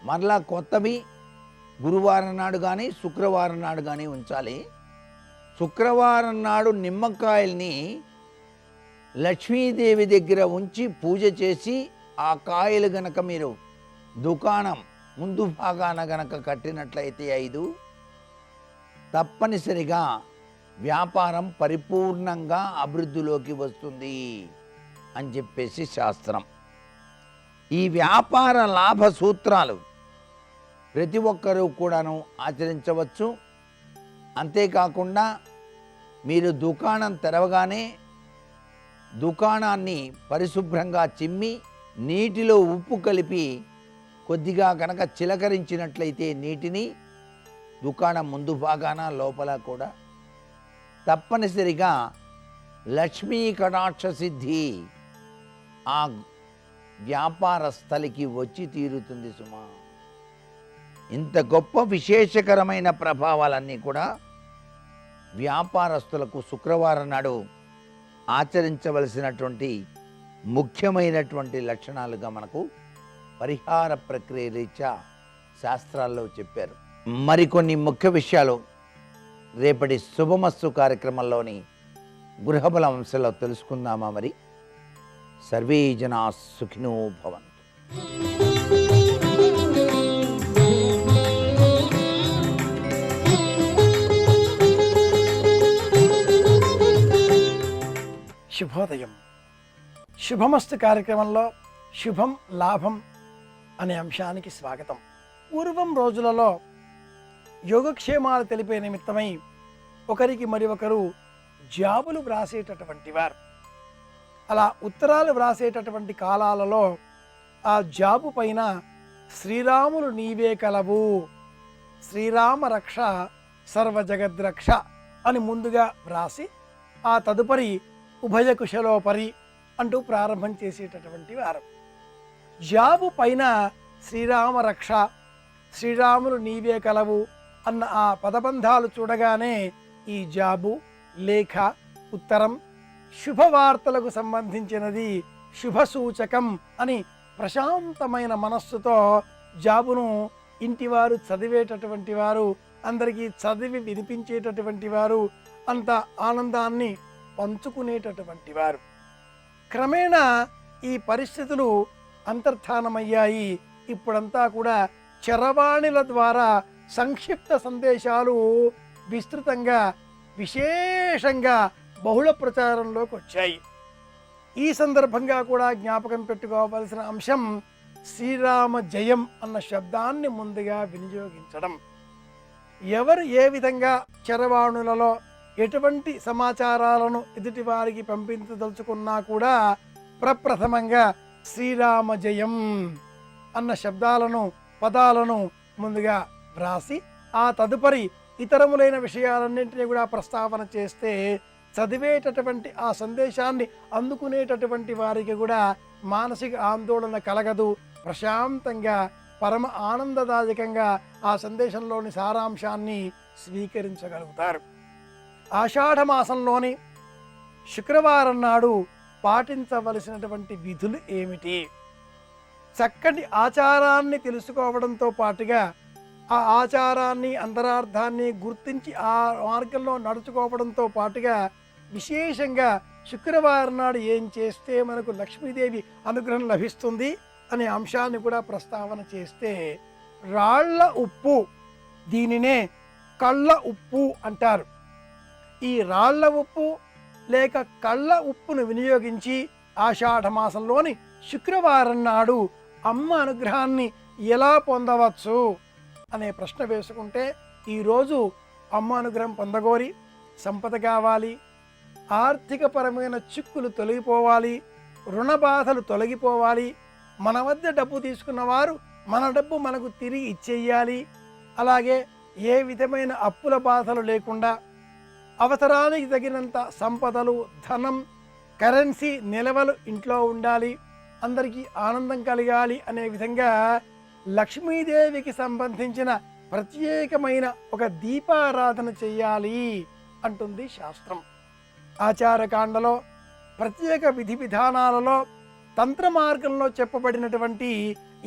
మరలా కొత్తవి గురువారం నాడు కానీ శుక్రవారం నాడు కానీ ఉంచాలి. శుక్రవారం నాడు నిమ్మకాయల్ని లక్ష్మీదేవి దగ్గర ఉంచి పూజ చేసి ఆ కాయలు గనక మీరు దుకాణం ముందు భాగాన గనక కట్టినట్లయితే 5 తప్పనిసరిగా వ్యాపారం పరిపూర్ణంగా అభివృద్ధిలోకి వస్తుంది అని చెప్పేసి శాస్త్రం. ఈ వ్యాపార లాభ సూత్రాలు ప్రతి ఒక్కరూ కూడాను ఆచరించవచ్చు. అంతేకాకుండా మీరు దుకాణం తెరవగానే దుకాణాన్ని పరిశుభ్రంగా చిమ్మి నీటిలో ఉప్పు కలిపి కొద్దిగా కనుక చిలకరించినట్లయితే నీటిని దుకాణం ముందు భాగాన లోపల కూడా తప్పనిసరిగా లక్ష్మీ కటాక్ష సిద్ధి ఆ వ్యాపార స్థలికి వచ్చి తీరుతుంది సుమా. ఇంత గొప్ప విశేషకరమైన ప్రభావాలన్నీ కూడా వ్యాపారస్తులకు శుక్రవారం నాడు ఆచరించవలసినటువంటి ముఖ్యమైనటువంటి లక్షణాలుగా మనకు పరిహార ప్రక్రియ రీత్యా శాస్త్రాల్లో చెప్పారు. మరికొన్ని ముఖ్య విషయాలు రేపటి శుభమస్తు కార్యక్రమంలోని గృహబల అంశంలో తెలుసుకుందామా? మరి సర్వే జనా సుఖినో భవంతు. శుభోదయం. శుభమస్తు కార్యక్రమంలో శుభం లాభం అనే అంశానికి స్వాగతం. పూర్వం రోజులలో యోగక్షేమాలు తెలిపే నిమిత్తమై ఒకరికి మరి ఒకరు జాబులు వ్రాసేటటువంటి వారు. అలా ఉత్తరాలు వ్రాసేటటువంటి కాలాలలో ఆ జాబు పైన శ్రీరాములు నీవే కలవు, శ్రీరామ రక్ష సర్వజగద్రక్ష అని ముందుగా వ్రాసి ఆ తదుపరి ఉభయ కుశలోపరి అంటూ ప్రారంభం చేసేటటువంటి వారు. జాబు పైన శ్రీరామ రక్ష శ్రీరాములు నీవే కలవు అన్న ఆ పదబంధాలు చూడగానే ఈ జాబు లేఖ ఉత్తరం శుభవార్తలకు సంబంధించినది, శుభసూచకం అని ప్రశాంతమైన మనస్సుతో జాబును ఇంటివారు చదివేటటువంటి వారు, అందరికీ చదివి వినిపించేటటువంటి వారు, అంత ఆనందాన్ని పంచుకునేటటువంటి వారు. క్రమేణా ఈ పరిస్థితులు అంతర్ధానమయ్యాయి. ఇప్పుడంతా కూడా చరవాణిల ద్వారా సంక్షిప్త సందేశాలు విస్తృతంగా విశేషంగా బహుళ ప్రచారంలోకి వచ్చాయి. ఈ సందర్భంగా కూడా జ్ఞాపకం పెట్టుకోవాల్సిన అంశం శ్రీరామ జయం అన్న శబ్దాన్ని ముందుగా వినియోగించడం. ఎవరు ఏ విధంగా చరవాణులలో ఎటువంటి సమాచారాలను ఎదుటి వారికి పంపించదలుచుకున్నా కూడా ప్రప్రథమంగా శ్రీరామ జయం అన్న శబ్దాలను పదాలను ముందుగా వ్రాసి ఆ తదుపరి ఇతరములైన విషయాలన్నింటినీ కూడా ప్రస్తావన చేస్తే చదివేటటువంటి ఆ సందేశాన్ని అందుకునేటటువంటి వారికి కూడా మానసిక ఆందోళన కలగదు. ప్రశాంతంగా పరమ ఆనందదాయకంగా ఆ సందేశంలోని సారాంశాన్ని స్వీకరించగలుగుతారు. ఆషాఢ మాసంలోని శుక్రవారం నాడు పాటించవలసినటువంటి విధులు ఏమిటి? చక్కటి ఆచారాన్ని తెలుసుకోవడంతో పాటుగా ఆ ఆచారాన్ని అంతరార్థాన్ని గుర్తించి ఆ మార్గంలో నడుచుకోవడంతో పాటుగా విశేషంగా శుక్రవారం నాడు ఏం చేస్తే మనకు లక్ష్మీదేవి అనుగ్రహం లభిస్తుంది అనే అంశాన్ని కూడా ప్రస్తావన చేస్తే, రాళ్ల ఉప్పు, దీనినే కళ్ళ ఉప్పు అంటారు. ఈ రాళ్ల ఉప్పు లేక కళ్ళ ఉప్పును వినియోగించి ఆషాఢ మాసంలోని శుక్రవారం నాడు అమ్మ అనుగ్రహాన్ని ఎలా పొందవచ్చు అనే ప్రశ్న వేసుకుంటే, ఈరోజు అమ్మ అనుగ్రహం పొందగోరి సంపద కావాలి, ఆర్థికపరమైన చిక్కులు తొలగిపోవాలి, రుణ బాధలు తొలగిపోవాలి, మన వద్ద డబ్బు తీసుకున్న వారు మన డబ్బు మనకు తిరిగి ఇచ్చేయాలి, అలాగే ఏ విధమైన అప్పుల బాధలు లేకుండా అవసరానికి తగినంత సంపదలు, ధనం, కరెన్సీ నిల్వలు ఇంట్లో ఉండాలి, అందరికీ ఆనందం కలగాలి అనే విధంగా లక్ష్మీదేవికి సంబంధించిన ప్రత్యేకమైన ఒక దీపారాధన చెయ్యాలి అంటుంది శాస్త్రం. ఆచారకాండలో ప్రత్యేక విధి విధానాలలో తంత్ర మార్గంలో చెప్పబడినటువంటి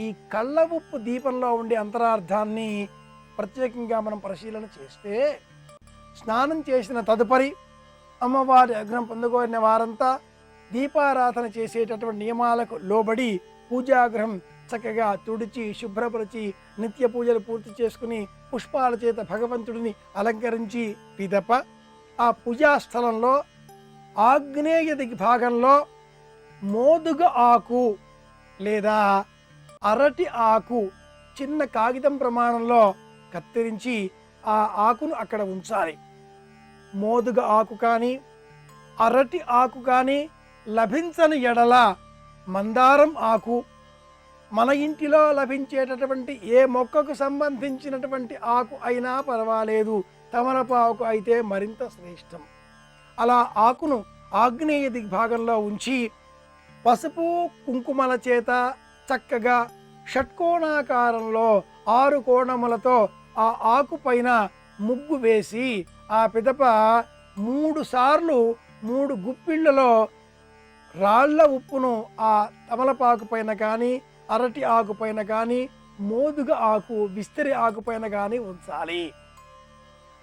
ఈ కళ్ళ ఉప్పు దీపంలో ఉండే అంతరార్థాన్ని ప్రత్యేకంగా మనం పరిశీలన చేస్తే, స్నానం చేసిన తదుపరి అమ్మవారి అనుగ్రహం పొందుకోరిన వారంతా దీపారాధన చేసేటటువంటి నియమాలకు లోబడి పూజాగృహం చక్కగా తుడిచి శుభ్రపరిచి నిత్య పూజలు పూర్తి చేసుకుని పుష్పాల చేత భగవంతుడిని అలంకరించి పిదప ఆ పూజా స్థలంలో ఆగ్నేయ దిగ్భాగంలో మోదుగ ఆకు లేదా అరటి ఆకు చిన్న కాగితం ప్రమాణంలో కత్తిరించి ఆ ఆకును అక్కడ ఉంచాలి. మోదుగ ఆకు కానీ అరటి ఆకు కానీ లభించని ఎడల మందారం ఆకు, మన ఇంటిలో లభించేటటువంటి ఏ మొక్కకు సంబంధించినటువంటి ఆకు అయినా పర్వాలేదు, తమలపాకు అయితే మరింత శ్రేష్టం. అలా ఆకును ఆగ్నేయ దిగ్భాగంలో ఉంచి పసుపు కుంకుమల చేత చక్కగా షట్కోణాకారంలో 6 కోణములతో ఆ ఆకు పైన ముగ్గు వేసి ఆ పిదప 3 సార్లు 3 గుప్పిళ్లలో రాళ్ల ఉప్పును ఆ తమలపాకు పైన కానీ అరటి ఆకు పైన కానీ మోదుగ ఆకు విస్తరి ఆకు పైన కానీ ఉంచాలి.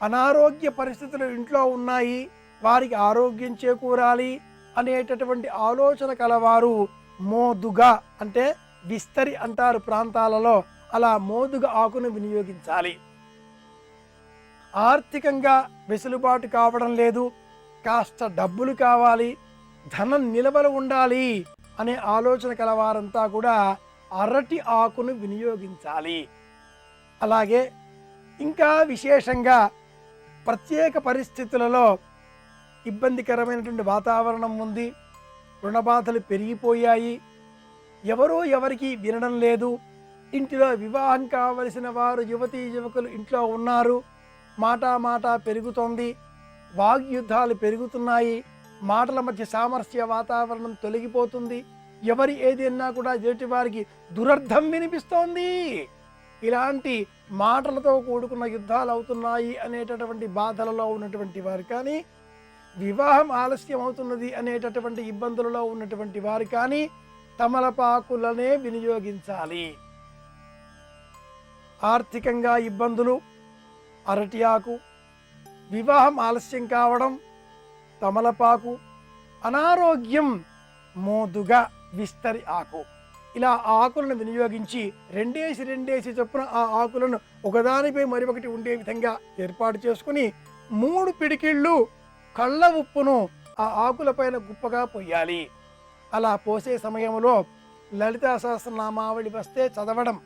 అనారోగ్య పరిస్థితులు ఇంట్లో ఉన్నాయి, వారికి ఆరోగ్యం చేకూరాలి అనేటటువంటి ఆలోచన కలవారు మోదుగ అంటే విస్తరి అంటారు ప్రాంతాలలో, అలా మోదుగ ఆకును వినియోగించాలి. ఆర్థికంగా వెసులుబాటు కావడం లేదు, కాస్త డబ్బులు కావాలి, ధనం నిలవలు ఉండాలి అనే ఆలోచన కలవారంతా కూడా అరటి ఆకును వినియోగించాలి. అలాగే ఇంకా విశేషంగా ప్రత్యేక పరిస్థితులలో ఇబ్బందికరమైనటువంటి వాతావరణం ఉంది, రుణబాధలు పెరిగిపోయాయి, ఎవరూ ఎవరికి వినడం లేదు, ఇంటిలో వివాహం కావలసిన వారు యువతీ యువకులు ఇంట్లో ఉన్నారు, మాటా పెరుగుతోంది, వాగ్యుద్ధాలు పెరుగుతున్నాయి, మాటల మధ్య సామరస్య వాతావరణం తొలగిపోతుంది, ఎవరి ఏదైనా కూడా ఎదుటి వారికి దురర్థం వినిపిస్తోంది, ఇలాంటి మాటలతో కూడుకున్న యుద్ధాలు అవుతున్నాయి అనేటటువంటి బాధలలో ఉన్నటువంటి వారు కానీ, వివాహం ఆలస్యం అవుతున్నది అనేటటువంటి ఇబ్బందులలో ఉన్నటువంటి వారు కానీ తమలపాకులనే వినియోగించాలి. ఆర్థికంగా ఇబ్బందులు అరటి ఆకు, వివాహం ఆలస్యం కావడం తమలపాకు, అనారోగ్యం మోదుగ విస్తరి ఆకు. ఇలా ఆ ఆకులను వినియోగించి రెండేసి చొప్పున ఆ ఆకులను ఒకదానిపై మరొకటి ఉండే విధంగా ఏర్పాటు చేసుకుని 3 పిడికిళ్ళు కళ్ళ ఉప్పును ఆ ఆకులపైన గుప్పగా పోయాలి. అలా పోసే సమయంలో లలితా సహస్రనామావళి వస్తే చదవడం,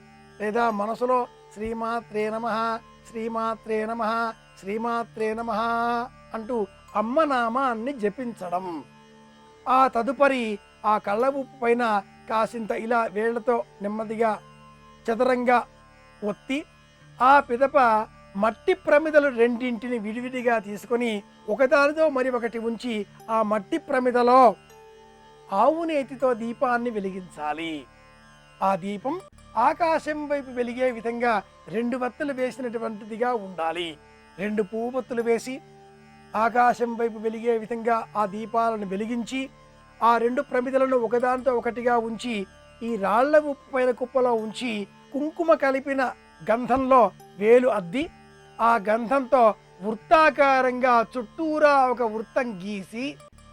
లేదా మనసులో శ్రీమాత్రే నమః శ్రీమాత్రే నమః శ్రీమాత్రే నమః అంటూ అమ్మ నామాన్ని జపించడం. ఆ తదుపరి ఆ కళ్ళ ఉప్పు పైన కాసింత ఇలా వేళ్లతో నెమ్మదిగా చదరంగా ఒత్తి ఆ పిదప మట్టి ప్రమిదలు రెండింటిని విడివిడిగా తీసుకొని ఒకదానితో మరి ఒకటి ఉంచి ఆ మట్టి ప్రమిదలో ఆవు నేతితో దీపాన్ని వెలిగించాలి. ఆ దీపం ఆకాశం వైపు వెలిగే విధంగా 2 వత్తులు వేసినటువంటిదిగా ఉండాలి. 2 పువ్వొత్తులు వేసి ఆకాశం వైపు వెలిగే విధంగా ఆ దీపాలను వెలిగించి ఆ 2 ప్రమిదలను ఒకదానితో ఒకటిగా ఉంచి ఈ రాళ్ల ఉప్పు పైన కుప్పలో ఉంచి కుంకుమ కలిపిన గంధంలో వేలు అద్ది ఆ గంధంతో వృత్తాకారంగా చుట్టూరా ఒక వృత్తం గీసి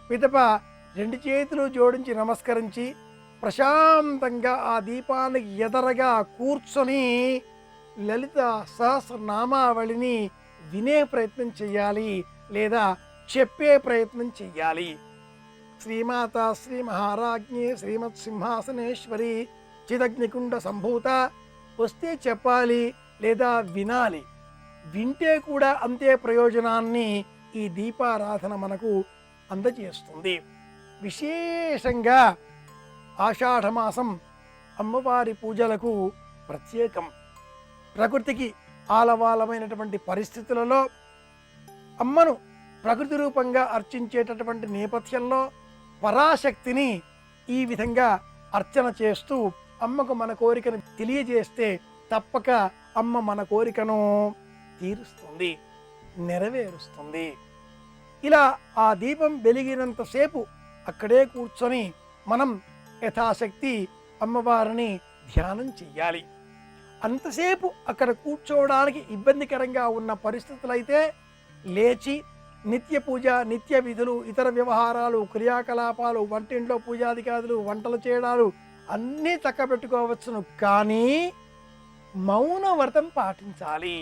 పిదప 2 చేతులు జోడించి నమస్కరించి ప్రశాంతంగా ఆ దీపానికి ఎదరగా కూర్చొని లలిత సహస్రనామావళిని వినే ప్రయత్నం చెయ్యాలి, లేదా చెప్పే ప్రయత్నం చెయ్యాలి. శ్రీమాత శ్రీ మహారాజ్ఞి శ్రీమత్ సింహాసనేశ్వరి చిదగ్నికుండ సంభూత వస్తే చెప్పాలి, లేదా వినాలి. వింటే కూడా అంతే ప్రయోజనాన్ని ఈ దీపారాధన మనకు అందజేస్తుంది. విశేషంగా ఆషాఢమాసం అమ్మవారి పూజలకు ప్రత్యేకం. ప్రకృతికి ఆలవాలమైనటువంటి పరిస్థితులలో అమ్మను ప్రకృతి రూపంగా అర్చించేటటువంటి నేపథ్యంలో పరాశక్తిని ఈ విధంగా అర్చన చేస్తూ అమ్మకు మన కోరికను తెలియజేస్తే తప్పక అమ్మ మన కోరికను తీరుస్తుంది, నెరవేరుస్తుంది. ఇలా ఆ దీపం వెలిగినంతసేపు అక్కడే కూర్చొని మనం యథాశక్తి అమ్మవారిని ధ్యానం చెయ్యాలి. అంతసేపు అక్కడ కూర్చోవడానికి ఇబ్బందికరంగా ఉన్న పరిస్థితులైతే లేచి నిత్య పూజ, నిత్య విధులు, ఇతర వ్యవహారాలు, క్రియాకలాపాలు, వంటింట్లో పూజాదికాదులు, వంటలు చేయడాలు అన్నీ చక్కబెట్టుకోవచ్చును. కానీ మౌన వ్రతం పాటించాలి.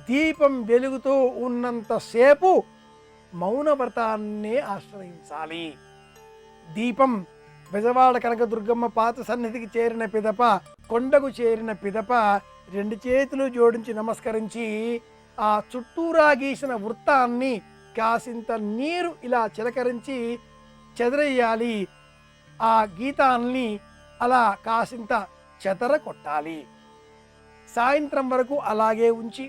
దీపం వెలుగుతూ ఉన్నంతసేపు మౌన వ్రతాన్నే ఆశ్రయించాలి. దీపం బెజవాడ కనకదుర్గమ్మ పాత సన్నిధికి చేరిన పిదప, కొండకు చేరిన పిదప 2 చేతులు జోడించి నమస్కరించి ఆ చుట్టూరా గీసిన వృత్తాన్ని కాసింత నీరు ఇలా చిలకరించి చెదరేయాలి. ఆ గీతాన్ని అలా కాసింత చెదర కొట్టాలి. సాయంత్రం వరకు అలాగే ఉంచి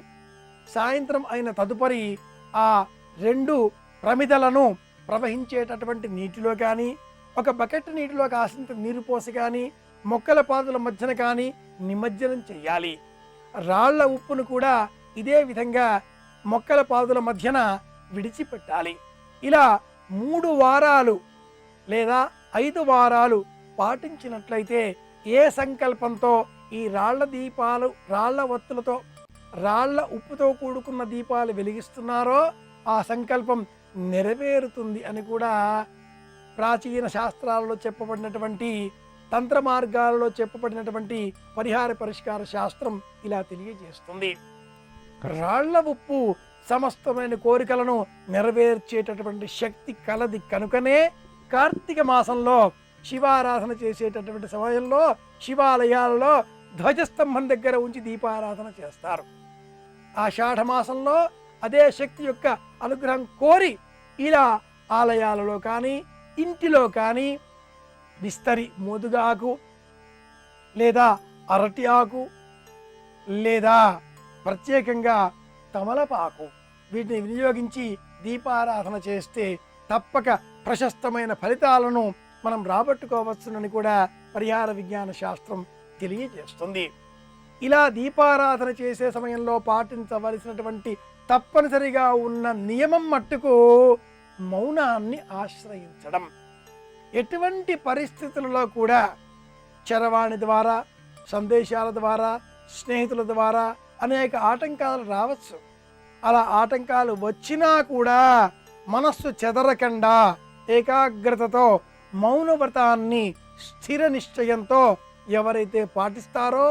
సాయంత్రం అయిన తదుపరి ఆ 2 ప్రమిదలను ప్రవహించేటటువంటి నీటిలో కానీ, ఒక బకెట్ నీటిలో కాసింత నీరు పోసి కానీ, మొక్కల పాదుల మధ్యన కానీ నిమజ్జనం చెయ్యాలి. రాళ్ల ఉప్పును కూడా ఇదే విధంగా మొక్కల పాదుల మధ్యన విడిచిపెట్టాలి. ఇలా 3 వారాలు లేదా 5 వారాలు పాటించినట్లయితే ఏ సంకల్పంతో ఈ రాళ్ల దీపాలు, రాళ్ల ఒత్తులతో, రాళ్ల ఉప్పుతో కూడుకున్న దీపాలు వెలిగిస్తున్నారో ఆ సంకల్పం నెరవేరుతుంది అని కూడా ప్రాచీన శాస్త్రాలలో చెప్పబడినటువంటి, తంత్ర మార్గాలలో చెప్పబడినటువంటి పరిహార పరిష్కార శాస్త్రం ఇలా తెలియజేస్తుంది. రాళ్ల ఉప్పు సమస్తమైన కోరికలను నెరవేర్చేటటువంటి శక్తి కలది కనుకనే కార్తీక మాసంలో శివారాధన చేసేటటువంటి సమయంలో శివాలయాలలో ధ్వజస్తంభం దగ్గర ఉంచి దీపారాధన చేస్తారు. ఆషాఢ మాసంలో అదే శక్తి యొక్క అనుగ్రహం కోరి ఇలా ఆలయాలలో కానీ, ఇంటిలో కానీ విస్తరి మోదుగా ఆకు, లేదా అరటి ఆకు, లేదా ప్రత్యేకంగా తమలపాకు వీటిని వినియోగించి దీపారాధన చేస్తే తప్పక ప్రశస్తమైన ఫలితాలను మనం రాబట్టుకోవచ్చునని కూడా పరిహార విజ్ఞాన శాస్త్రం తెలియజేస్తుంది. ఇలా దీపారాధన చేసే సమయంలో పాటించవలసినటువంటి తప్పనిసరిగా ఉన్న నియమం మట్టుకు మౌనాన్ని ఆశ్రయించడం. ఎటువంటి పరిస్థితులలో కూడా చరవాణి ద్వారా, సందేశాల ద్వారా, స్నేహితుల ద్వారా అనేక ఆటంకాలు రావచ్చు. అలా ఆటంకాలు వచ్చినా కూడా మనస్సు చెదరకుండా ఏకాగ్రతతో మౌన వ్రతాన్ని స్థిర నిశ్చయంతో ఎవరైతే పాటిస్తారో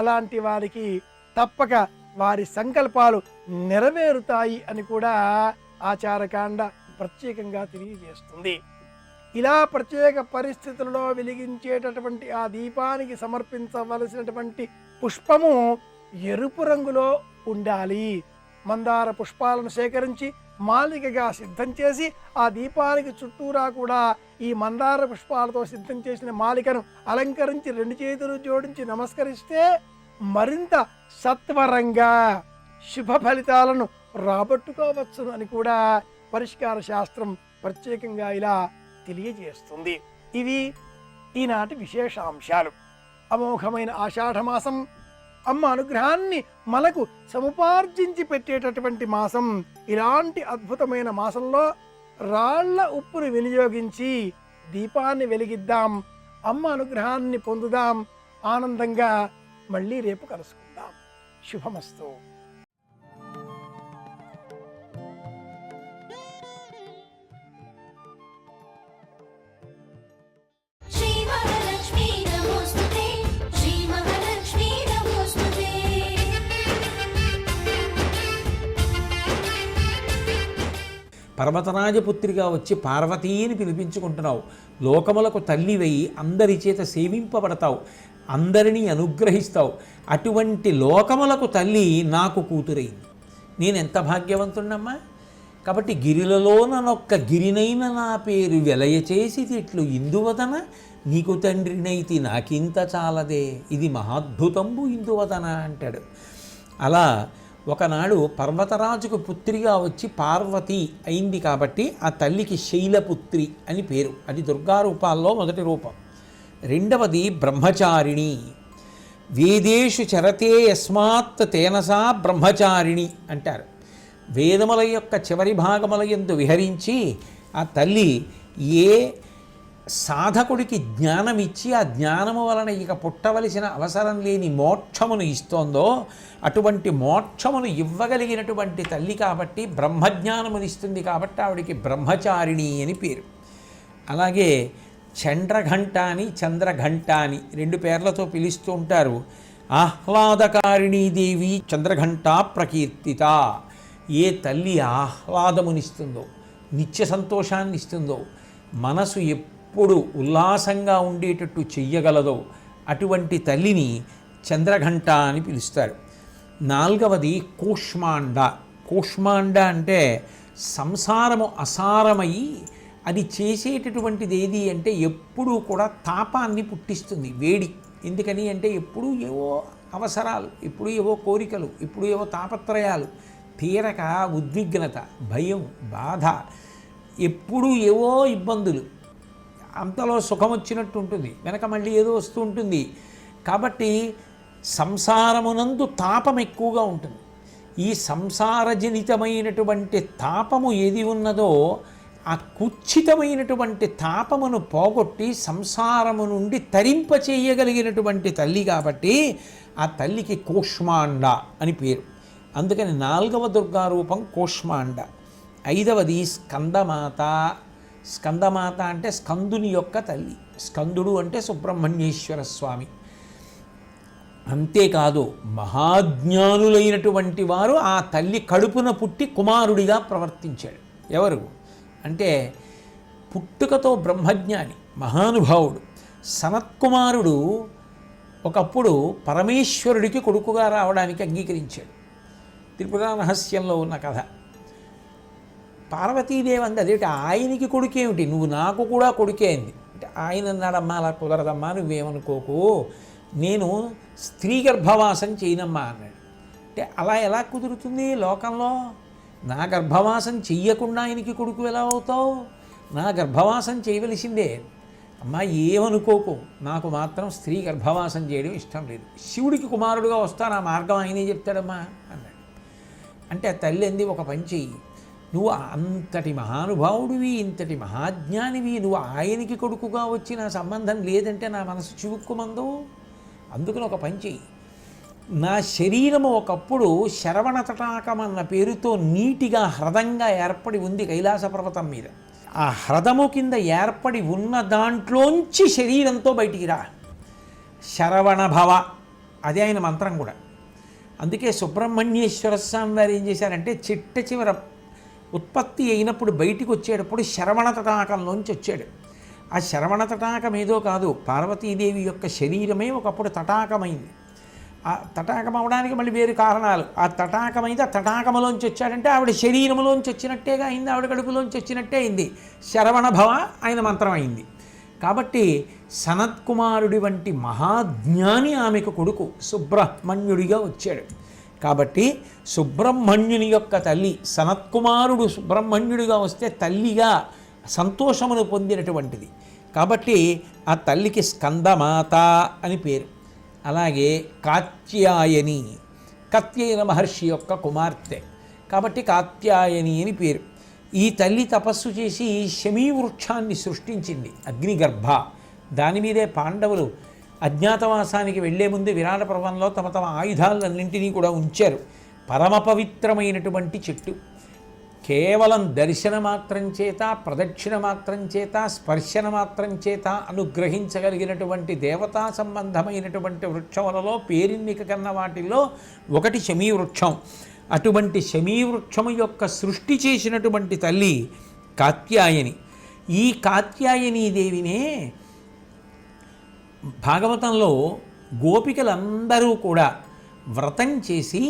అలాంటి వారికి తప్పక వారి సంకల్పాలు నెరవేరుతాయి అని కూడా ఆచారకాండ ప్రత్యేకంగా తెలియజేస్తుంది. ఇలా ప్రత్యేక పరిస్థితులలో వెలిగించేటటువంటి ఆ దీపానికి సమర్పించవలసినటువంటి పుష్పము ఎరుపు రంగులో ఉండాలి. మందార పుష్పాలను సేకరించి మాలికగా సిద్ధం చేసి ఆ దీపానికి చుట్టూరా కూడా ఈ మందార పుష్పాలతో సిద్ధం చేసిన మాలికను అలంకరించి 2 చేతులు జోడించి నమస్కరిస్తే మరింత సత్వరంగా శుభ ఫలితాలను రాబట్టుకోవచ్చును అని కూడా పరిష్కార శాస్త్రం ప్రత్యేకంగా ఇలా తెలియజేస్తుంది. ఇవి ఈనాటి విశేషాంశాలు. అమోఘమైన ఆషాఢమాసం అమ్మ అనుగ్రహాన్ని మనకు సముపార్జించి పెట్టేటటువంటి మాసం. ఇలాంటి అద్భుతమైన మాసంలో రాళ్ల ఉప్పును వినియోగించి దీపాన్ని వెలిగిద్దాం, అమ్మ అనుగ్రహాన్ని పొందుదాం, ఆనందంగా మళ్ళీ రేపు కలుసుకుందాం. శుభమస్తు. श्री महालक्ष्मी नमोस्तुते श्री महालक्ष्मी नमोस्तुते పర్వతరాజపుత్రిగా వచ్చి పార్వతీని పిలిపించుకుంటున్నావు. లోకములకు తల్లివై అందరి చేత సేవింపబడతావు, అందరినీ అనుగ్రహిస్తావు. అటువంటి లోకములకు తల్లి నాకు కూతురైంది. నేనెంత భాగ్యవంతున్నమ్మా. కాబట్టి గిరిలలోనొక్క గిరినైన నా పేరు వెలయ చేసి తిట్లు ఇందువదన నీకు తండ్రినైతి నాకింత చాలదే, ఇది మహాద్భుతంబు ఇందువదన అంటాడు. అలా ఒకనాడు పర్వతరాజుకు పుత్రిగా వచ్చి పార్వతి అయింది కాబట్టి ఆ తల్లికి శైలపుత్రి అని పేరు. అది దుర్గా రూపాల్లో మొదటి రూపం. రెండవది బ్రహ్మచారిణి. వేదేషు చరతే యస్మాత్ తేనసా బ్రహ్మచారిణి అంటారు. వేదముల యొక్క చివరి భాగముల యందు విహరించి ఆ తల్లి ఏ సాధకుడికి జ్ఞానమిచ్చి ఆ జ్ఞానము వలన ఇక పుట్టవలసిన అవసరం లేని మోక్షమును ఇస్తోందో అటువంటి మోక్షమును ఇవ్వగలిగినటువంటి తల్లి కాబట్టి బ్రహ్మజ్ఞానమునిస్తుంది కాబట్టి ఆవిడికి బ్రహ్మచారిణి అని పేరు. అలాగే చంద్రఘంట అని చంద్రఘంట అని 2 పేర్లతో పిలుస్తూ ఉంటారు. ఆహ్లాదకారిణీ దేవి చంద్రఘంట ప్రకీర్తిత. ఏ తల్లి ఆహ్లాదమునిస్తుందో, నిత్య సంతోషాన్ని ఇస్తుందో, మనసు ఎప్పుడు ఉల్లాసంగా ఉండేటట్టు చెయ్యగలదో అటువంటి తల్లిని చంద్రఘంట అని పిలుస్తారు. 4వది కూష్మాండ. కూష్మాండ అంటే సంసారము అసారమై అది చేసేటటువంటిది ఏది అంటే ఎప్పుడూ కూడా తాపాన్ని పుట్టిస్తుంది, వేడి. ఎందుకని అంటే ఎప్పుడూ ఏవో అవసరాలు, ఎప్పుడూ ఏవో కోరికలు, ఎప్పుడూ ఏవో తాపత్రయాలు, తీరక ఉద్విగ్నత, భయం, బాధ, ఎప్పుడూ ఏవో ఇబ్బందులు. అంతలో సుఖం వచ్చినట్టు ఉంటుంది, వెనక మళ్ళీ ఏదో వస్తూ ఉంటుంది. కాబట్టి సంసారమునందు తాపం ఎక్కువగా ఉంటుంది. ఈ సంసారజనితమైనటువంటి తాపము ఏది ఉన్నదో ఆ కుచ్చితమైనటువంటి తాపమును పోగొట్టి సంసారము నుండి తరింపచేయగలిగినటువంటి తల్లి కాబట్టి ఆ తల్లికి కూష్మాండ అని పేరు. అందుకని 4వ దుర్గారూపం కూష్మాండ. 5వది స్కందమాత. స్కందమాత అంటే స్కందుని యొక్క తల్లి. స్కందుడు అంటే సుబ్రహ్మణ్యేశ్వర స్వామి. అంతేకాదు మహాజ్ఞానులైనటువంటి వారు ఆ తల్లి కడుపున పుట్టి కుమారుడిగా ప్రవర్తించాడు. ఎవరు అంటే పుట్టుకతో బ్రహ్మజ్ఞాని మహానుభావుడు సనత్కుమారుడు ఒకప్పుడు పరమేశ్వరుడికి కొడుకుగా రావడానికి అంగీకరించాడు. త్రిపుర రహస్యంలో ఉన్న కథ. పార్వతీదేవి అంది, అదేంటి ఆయనకి కొడుకేమిటి, నువ్వు నాకు కూడా కొడుకే అంది. అంటే ఆయన అన్నాడమ్మా, అలా కుదరదమ్మా, నువ్వేమనుకోకు, నేను స్త్రీ గర్భవాసం చేయనమ్మా అన్నాడు. అంటే అలా ఎలా కుదురుతుంది లోకంలో? నా గర్భవాసం చెయ్యకుండా ఆయనకి కొడుకు ఎలా అవుతావు? నా గర్భవాసం చేయవలసిందే. అమ్మా ఏమనుకోకు, నాకు మాత్రం స్త్రీ గర్భవాసం చేయడం ఇష్టం లేదు. శివుడికి కుమారుడుగా వస్తాను, ఆ మార్గం ఆయనే చెప్తాడమ్మా అన్నాడు. అంటే ఆ తల్లి అంది, ఒక పని చెయ్యి, నువ్వు అంతటి మహానుభావుడివి, ఇంతటి మహాజ్ఞానివి, నువ్వు ఆయనకి కొడుకుగా వచ్చి నా సంబంధం లేదంటే నా మనసు చివుక్కుమందు. అందుకని ఒక పని చెయ్యి, నా శరీరము ఒకప్పుడు శరవణ తటాకం అన్న పేరుతో నీటిగా హ్రదంగా ఏర్పడి ఉంది కైలాస పర్వతం మీద. ఆ హ్రదము కింద ఏర్పడి ఉన్న దాంట్లోంచి శరీరంతో బయటికి రా, శరవణ భవ, అదే ఆయన మంత్రం కూడా. అందుకే సుబ్రహ్మణ్యేశ్వర స్వామి వారు ఏం చేశారంటే చిట్ట చివర ఉత్పత్తి అయినప్పుడు బయటికి వచ్చేటప్పుడు శరవణ తటాకంలోంచి వచ్చాడు. ఆ శరవణ తటాకం ఏదో కాదు, పార్వతీదేవి యొక్క శరీరమే ఒకప్పుడు తటాకమైంది. ఆ తటాకం అవడానికి మళ్ళీ వేరు కారణాలు. ఆ తటాకమైంది, ఆ తటాకములోంచి వచ్చాడంటే ఆవిడ శరీరములోంచి వచ్చినట్టేగా అయింది, ఆవిడ కడుపులోంచి వచ్చినట్టే అయింది. శరవణ భవ ఆయన మంత్రం అయింది. కాబట్టి సనత్కుమారుడి వంటి మహాజ్ఞాని ఆమెకు కొడుకు సుబ్రహ్మణ్యుడిగా వచ్చాడు. కాబట్టి సుబ్రహ్మణ్యుని యొక్క తల్లి సనత్కుమారుడు సుబ్రహ్మణ్యుడిగా వస్తే తల్లిగా సంతోషమును పొందినటువంటిది. కాబట్టి ఆ తల్లికి స్కందమాత అని పేరు. అలాగే కాత్యాయని, కత్యయన మహర్షి యొక్క కుమార్తె కాబట్టి కాత్యాయని అని పేరు. ఈ తల్లి తపస్సు చేసి శమీవృక్షాన్ని సృష్టించింది అగ్నిగర్భ. దాని మీదే పాండవులు అజ్ఞాతవాసానికి వెళ్లే ముందు విరాట పర్వంలో తమ తమ ఆయుధాలన్నింటినీ కూడా ఉంచారు. పరమ పవిత్రమైనటువంటి చెట్టు. కేవలం దర్శన మాత్రం చేత, ప్రదక్షిణ మాత్రం చేత, స్పర్శన మాత్రం చేత అనుగ్రహించగలిగినటువంటి దేవతా సంబంధమైనటువంటి వృక్షములలో పేరెన్నిక కన్న వాటిల్లో ఒకటి శమీవృక్షం. అటువంటి శమీవృక్షము యొక్క సృష్టి చేసినటువంటి తల్లి కాత్యాయని. ఈ కాత్యాయనీ దేవినే భాగవతంలో గోపికలందరూ కూడా వ్రతం చేసి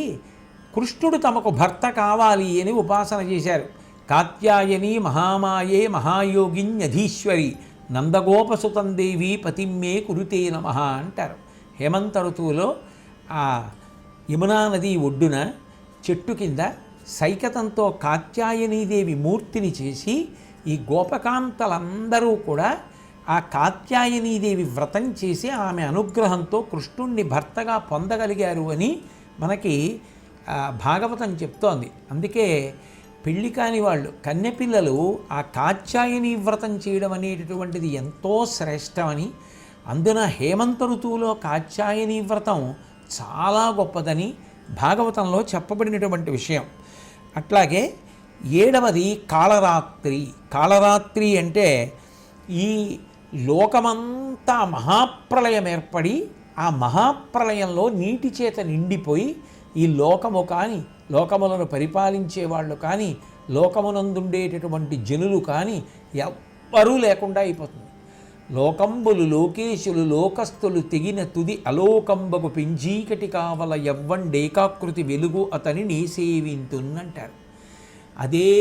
కృష్ణుడు తమకు భర్త కావాలి అని ఉపాసన చేశారు. కాత్యాయని మహామాయే మహాయోగిన్యధీశ్వరి నందగోపసుతం దేవి పతిమ్మే కురుతే నమః అంటారు. హేమంత ఋతువులో ఆ యమునా నది ఒడ్డున చెట్టు కింద సైకతంతో కాత్యాయనీదేవి మూర్తిని చేసి ఈ గోపకాంతలందరూ కూడా ఆ కాత్యాయనీదేవి వ్రతం చేసి ఆమె అనుగ్రహంతో కృష్ణుణ్ణి భర్తగా పొందగలిగారు అని మనకి భాగవతం చెప్తోంది. అందుకే పెళ్లి కాని వాళ్ళు కన్యపిల్లలు ఆ కాత్యాయని వ్రతం చేయడం అనేటటువంటిది ఎంతో శ్రేష్టమని, అందున హేమంత ఋతువులో కాత్యాయని వ్రతం చాలా గొప్పదని భాగవతంలో చెప్పబడినటువంటి విషయం. అట్లాగే 7వది కాళరాత్రి. కాళరాత్రి అంటే ఈ లోకమంతా మహాప్రళయం ఏర్పడి ఆ మహాప్రళయంలో నీటి చేత నిండిపోయి ఈ లోకము కానీ, లోకములను పరిపాలించే వాళ్ళు కానీ, లోకమునందుండేటటువంటి జనులు కానీ ఎవ్వరూ లేకుండా అయిపోతుంది. లోకంబులు లోకేశులు లోకస్థులు తెగిన తుది అలోకంబకు పెంజీకటి కావల ఎవ్వండేకాకృతి వెలుగు అతని నీ సేవింతున్నంటారు. అదే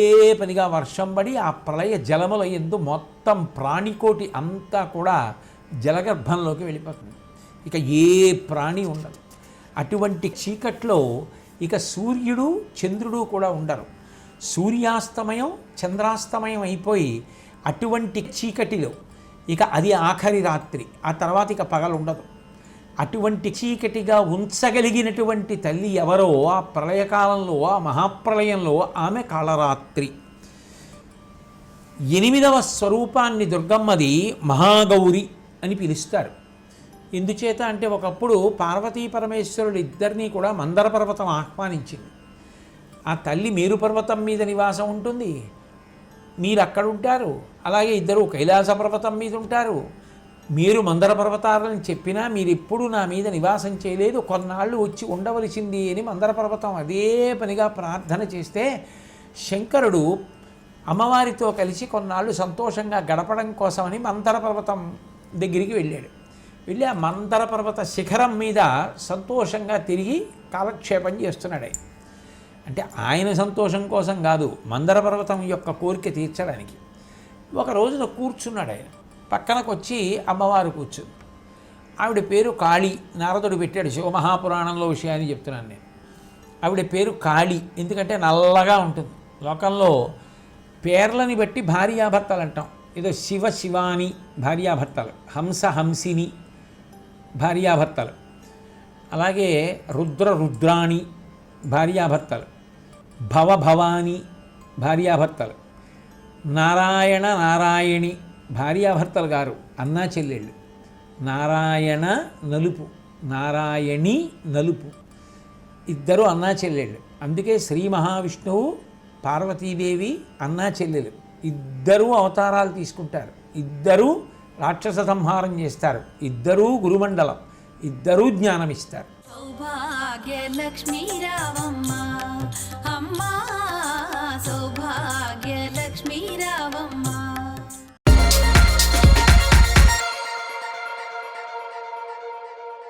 పనిగా వర్షం పడి ఆ ప్రళయ జలముల యందు మొత్తం ప్రాణికోటి అంతా కూడా జలగర్భంలోకి వెళ్ళిపోతుంది. ఇక ఏ ప్రాణి ఉండదు. అటువంటి చీకట్లో ఇక సూర్యుడు చంద్రుడు కూడా ఉండరు. సూర్యాస్తమయం చంద్రాస్తమయం అయిపోయి అటువంటి చీకటిలో ఇక అది ఆఖరి రాత్రి, ఆ తర్వాత ఇక పగలు ఉండదు. అటువంటి చీకటిగా ఉంచగలిగినటువంటి తల్లి ఎవరో ఆ ప్రళయకాలంలో, ఆ మహాప్రళయంలో ఆమె కాళరాత్రి. 8వ స్వరూపాన్ని దుర్గమ్మది మహాగౌరి అని పిలుస్తారు. ఎందుచేత అంటే ఒకప్పుడు పార్వతీ పరమేశ్వరుడు ఇద్దరినీ కూడా మందర పర్వతం ఆహ్వానించింది. ఆ తల్లి మేరు పర్వతం మీద నివాసం ఉంటుంది, మీరు అక్కడ ఉంటారు. అలాగే ఇద్దరు కైలాస పర్వతం మీద ఉంటారు. మీరు మందర పర్వతాలని చెప్పినా మీరు ఎప్పుడూ నా మీద నివాసం చేయలేదు, కొన్నాళ్ళు వచ్చి ఉండవలసింది అని మందర పర్వతం అదే పనిగా ప్రార్థన చేస్తే శంకరుడు అమ్మవారితో కలిసి కొన్నాళ్ళు సంతోషంగా గడపడం కోసమని మందర పర్వతం దగ్గరికి వెళ్ళాడు. వెళ్ళి ఆ మందర పర్వత శిఖరం మీద సంతోషంగా తిరిగి కాలక్షేపం చేస్తున్నాడు. అంటే ఆయన సంతోషం కోసం కాదు, మందర పర్వతం యొక్క కోరిక తీర్చడానికి. ఒక రోజున కూర్చున్నాడు ఆయన. పక్కనకు వచ్చి అమ్మవారు కూర్చుంది. ఆవిడ పేరు కాళీ. నారదుడు పెట్టాడు శివమహాపురాణంలో విషయాన్ని చెప్తున్నాను నేను. ఆవిడ పేరు కాళీ ఎందుకంటే నల్లగా ఉంటుంది. లోకంలో పేర్లని బట్టి భార్యాభర్తలు అంటాం. ఏదో శివ శివాని భార్యాభర్తలు, హంస హంసిని భార్యాభర్తలు, అలాగే రుద్ర రుద్రాణి భార్యాభర్తలు, భవ భవాని భార్యాభర్తలు, నారాయణ నారాయణి భార్యాభర్తలు గారు, అన్నా చెల్లెళ్ళు. నారాయణ నలుపు, నారాయణి నలుపు, ఇద్దరు అన్నా చెల్లెళ్ళు. అందుకే శ్రీ మహావిష్ణువు పార్వతీదేవి అన్నా చెల్లెలు. ఇద్దరూ అవతారాలు తీసుకుంటారు, ఇద్దరూ రాక్షస సంహారం చేస్తారు, ఇద్దరూ గురుమండలం, ఇద్దరూ జ్ఞానం ఇస్తారు. సౌభాగ్య లక్ష్మీ రావమ్మ అమ్మా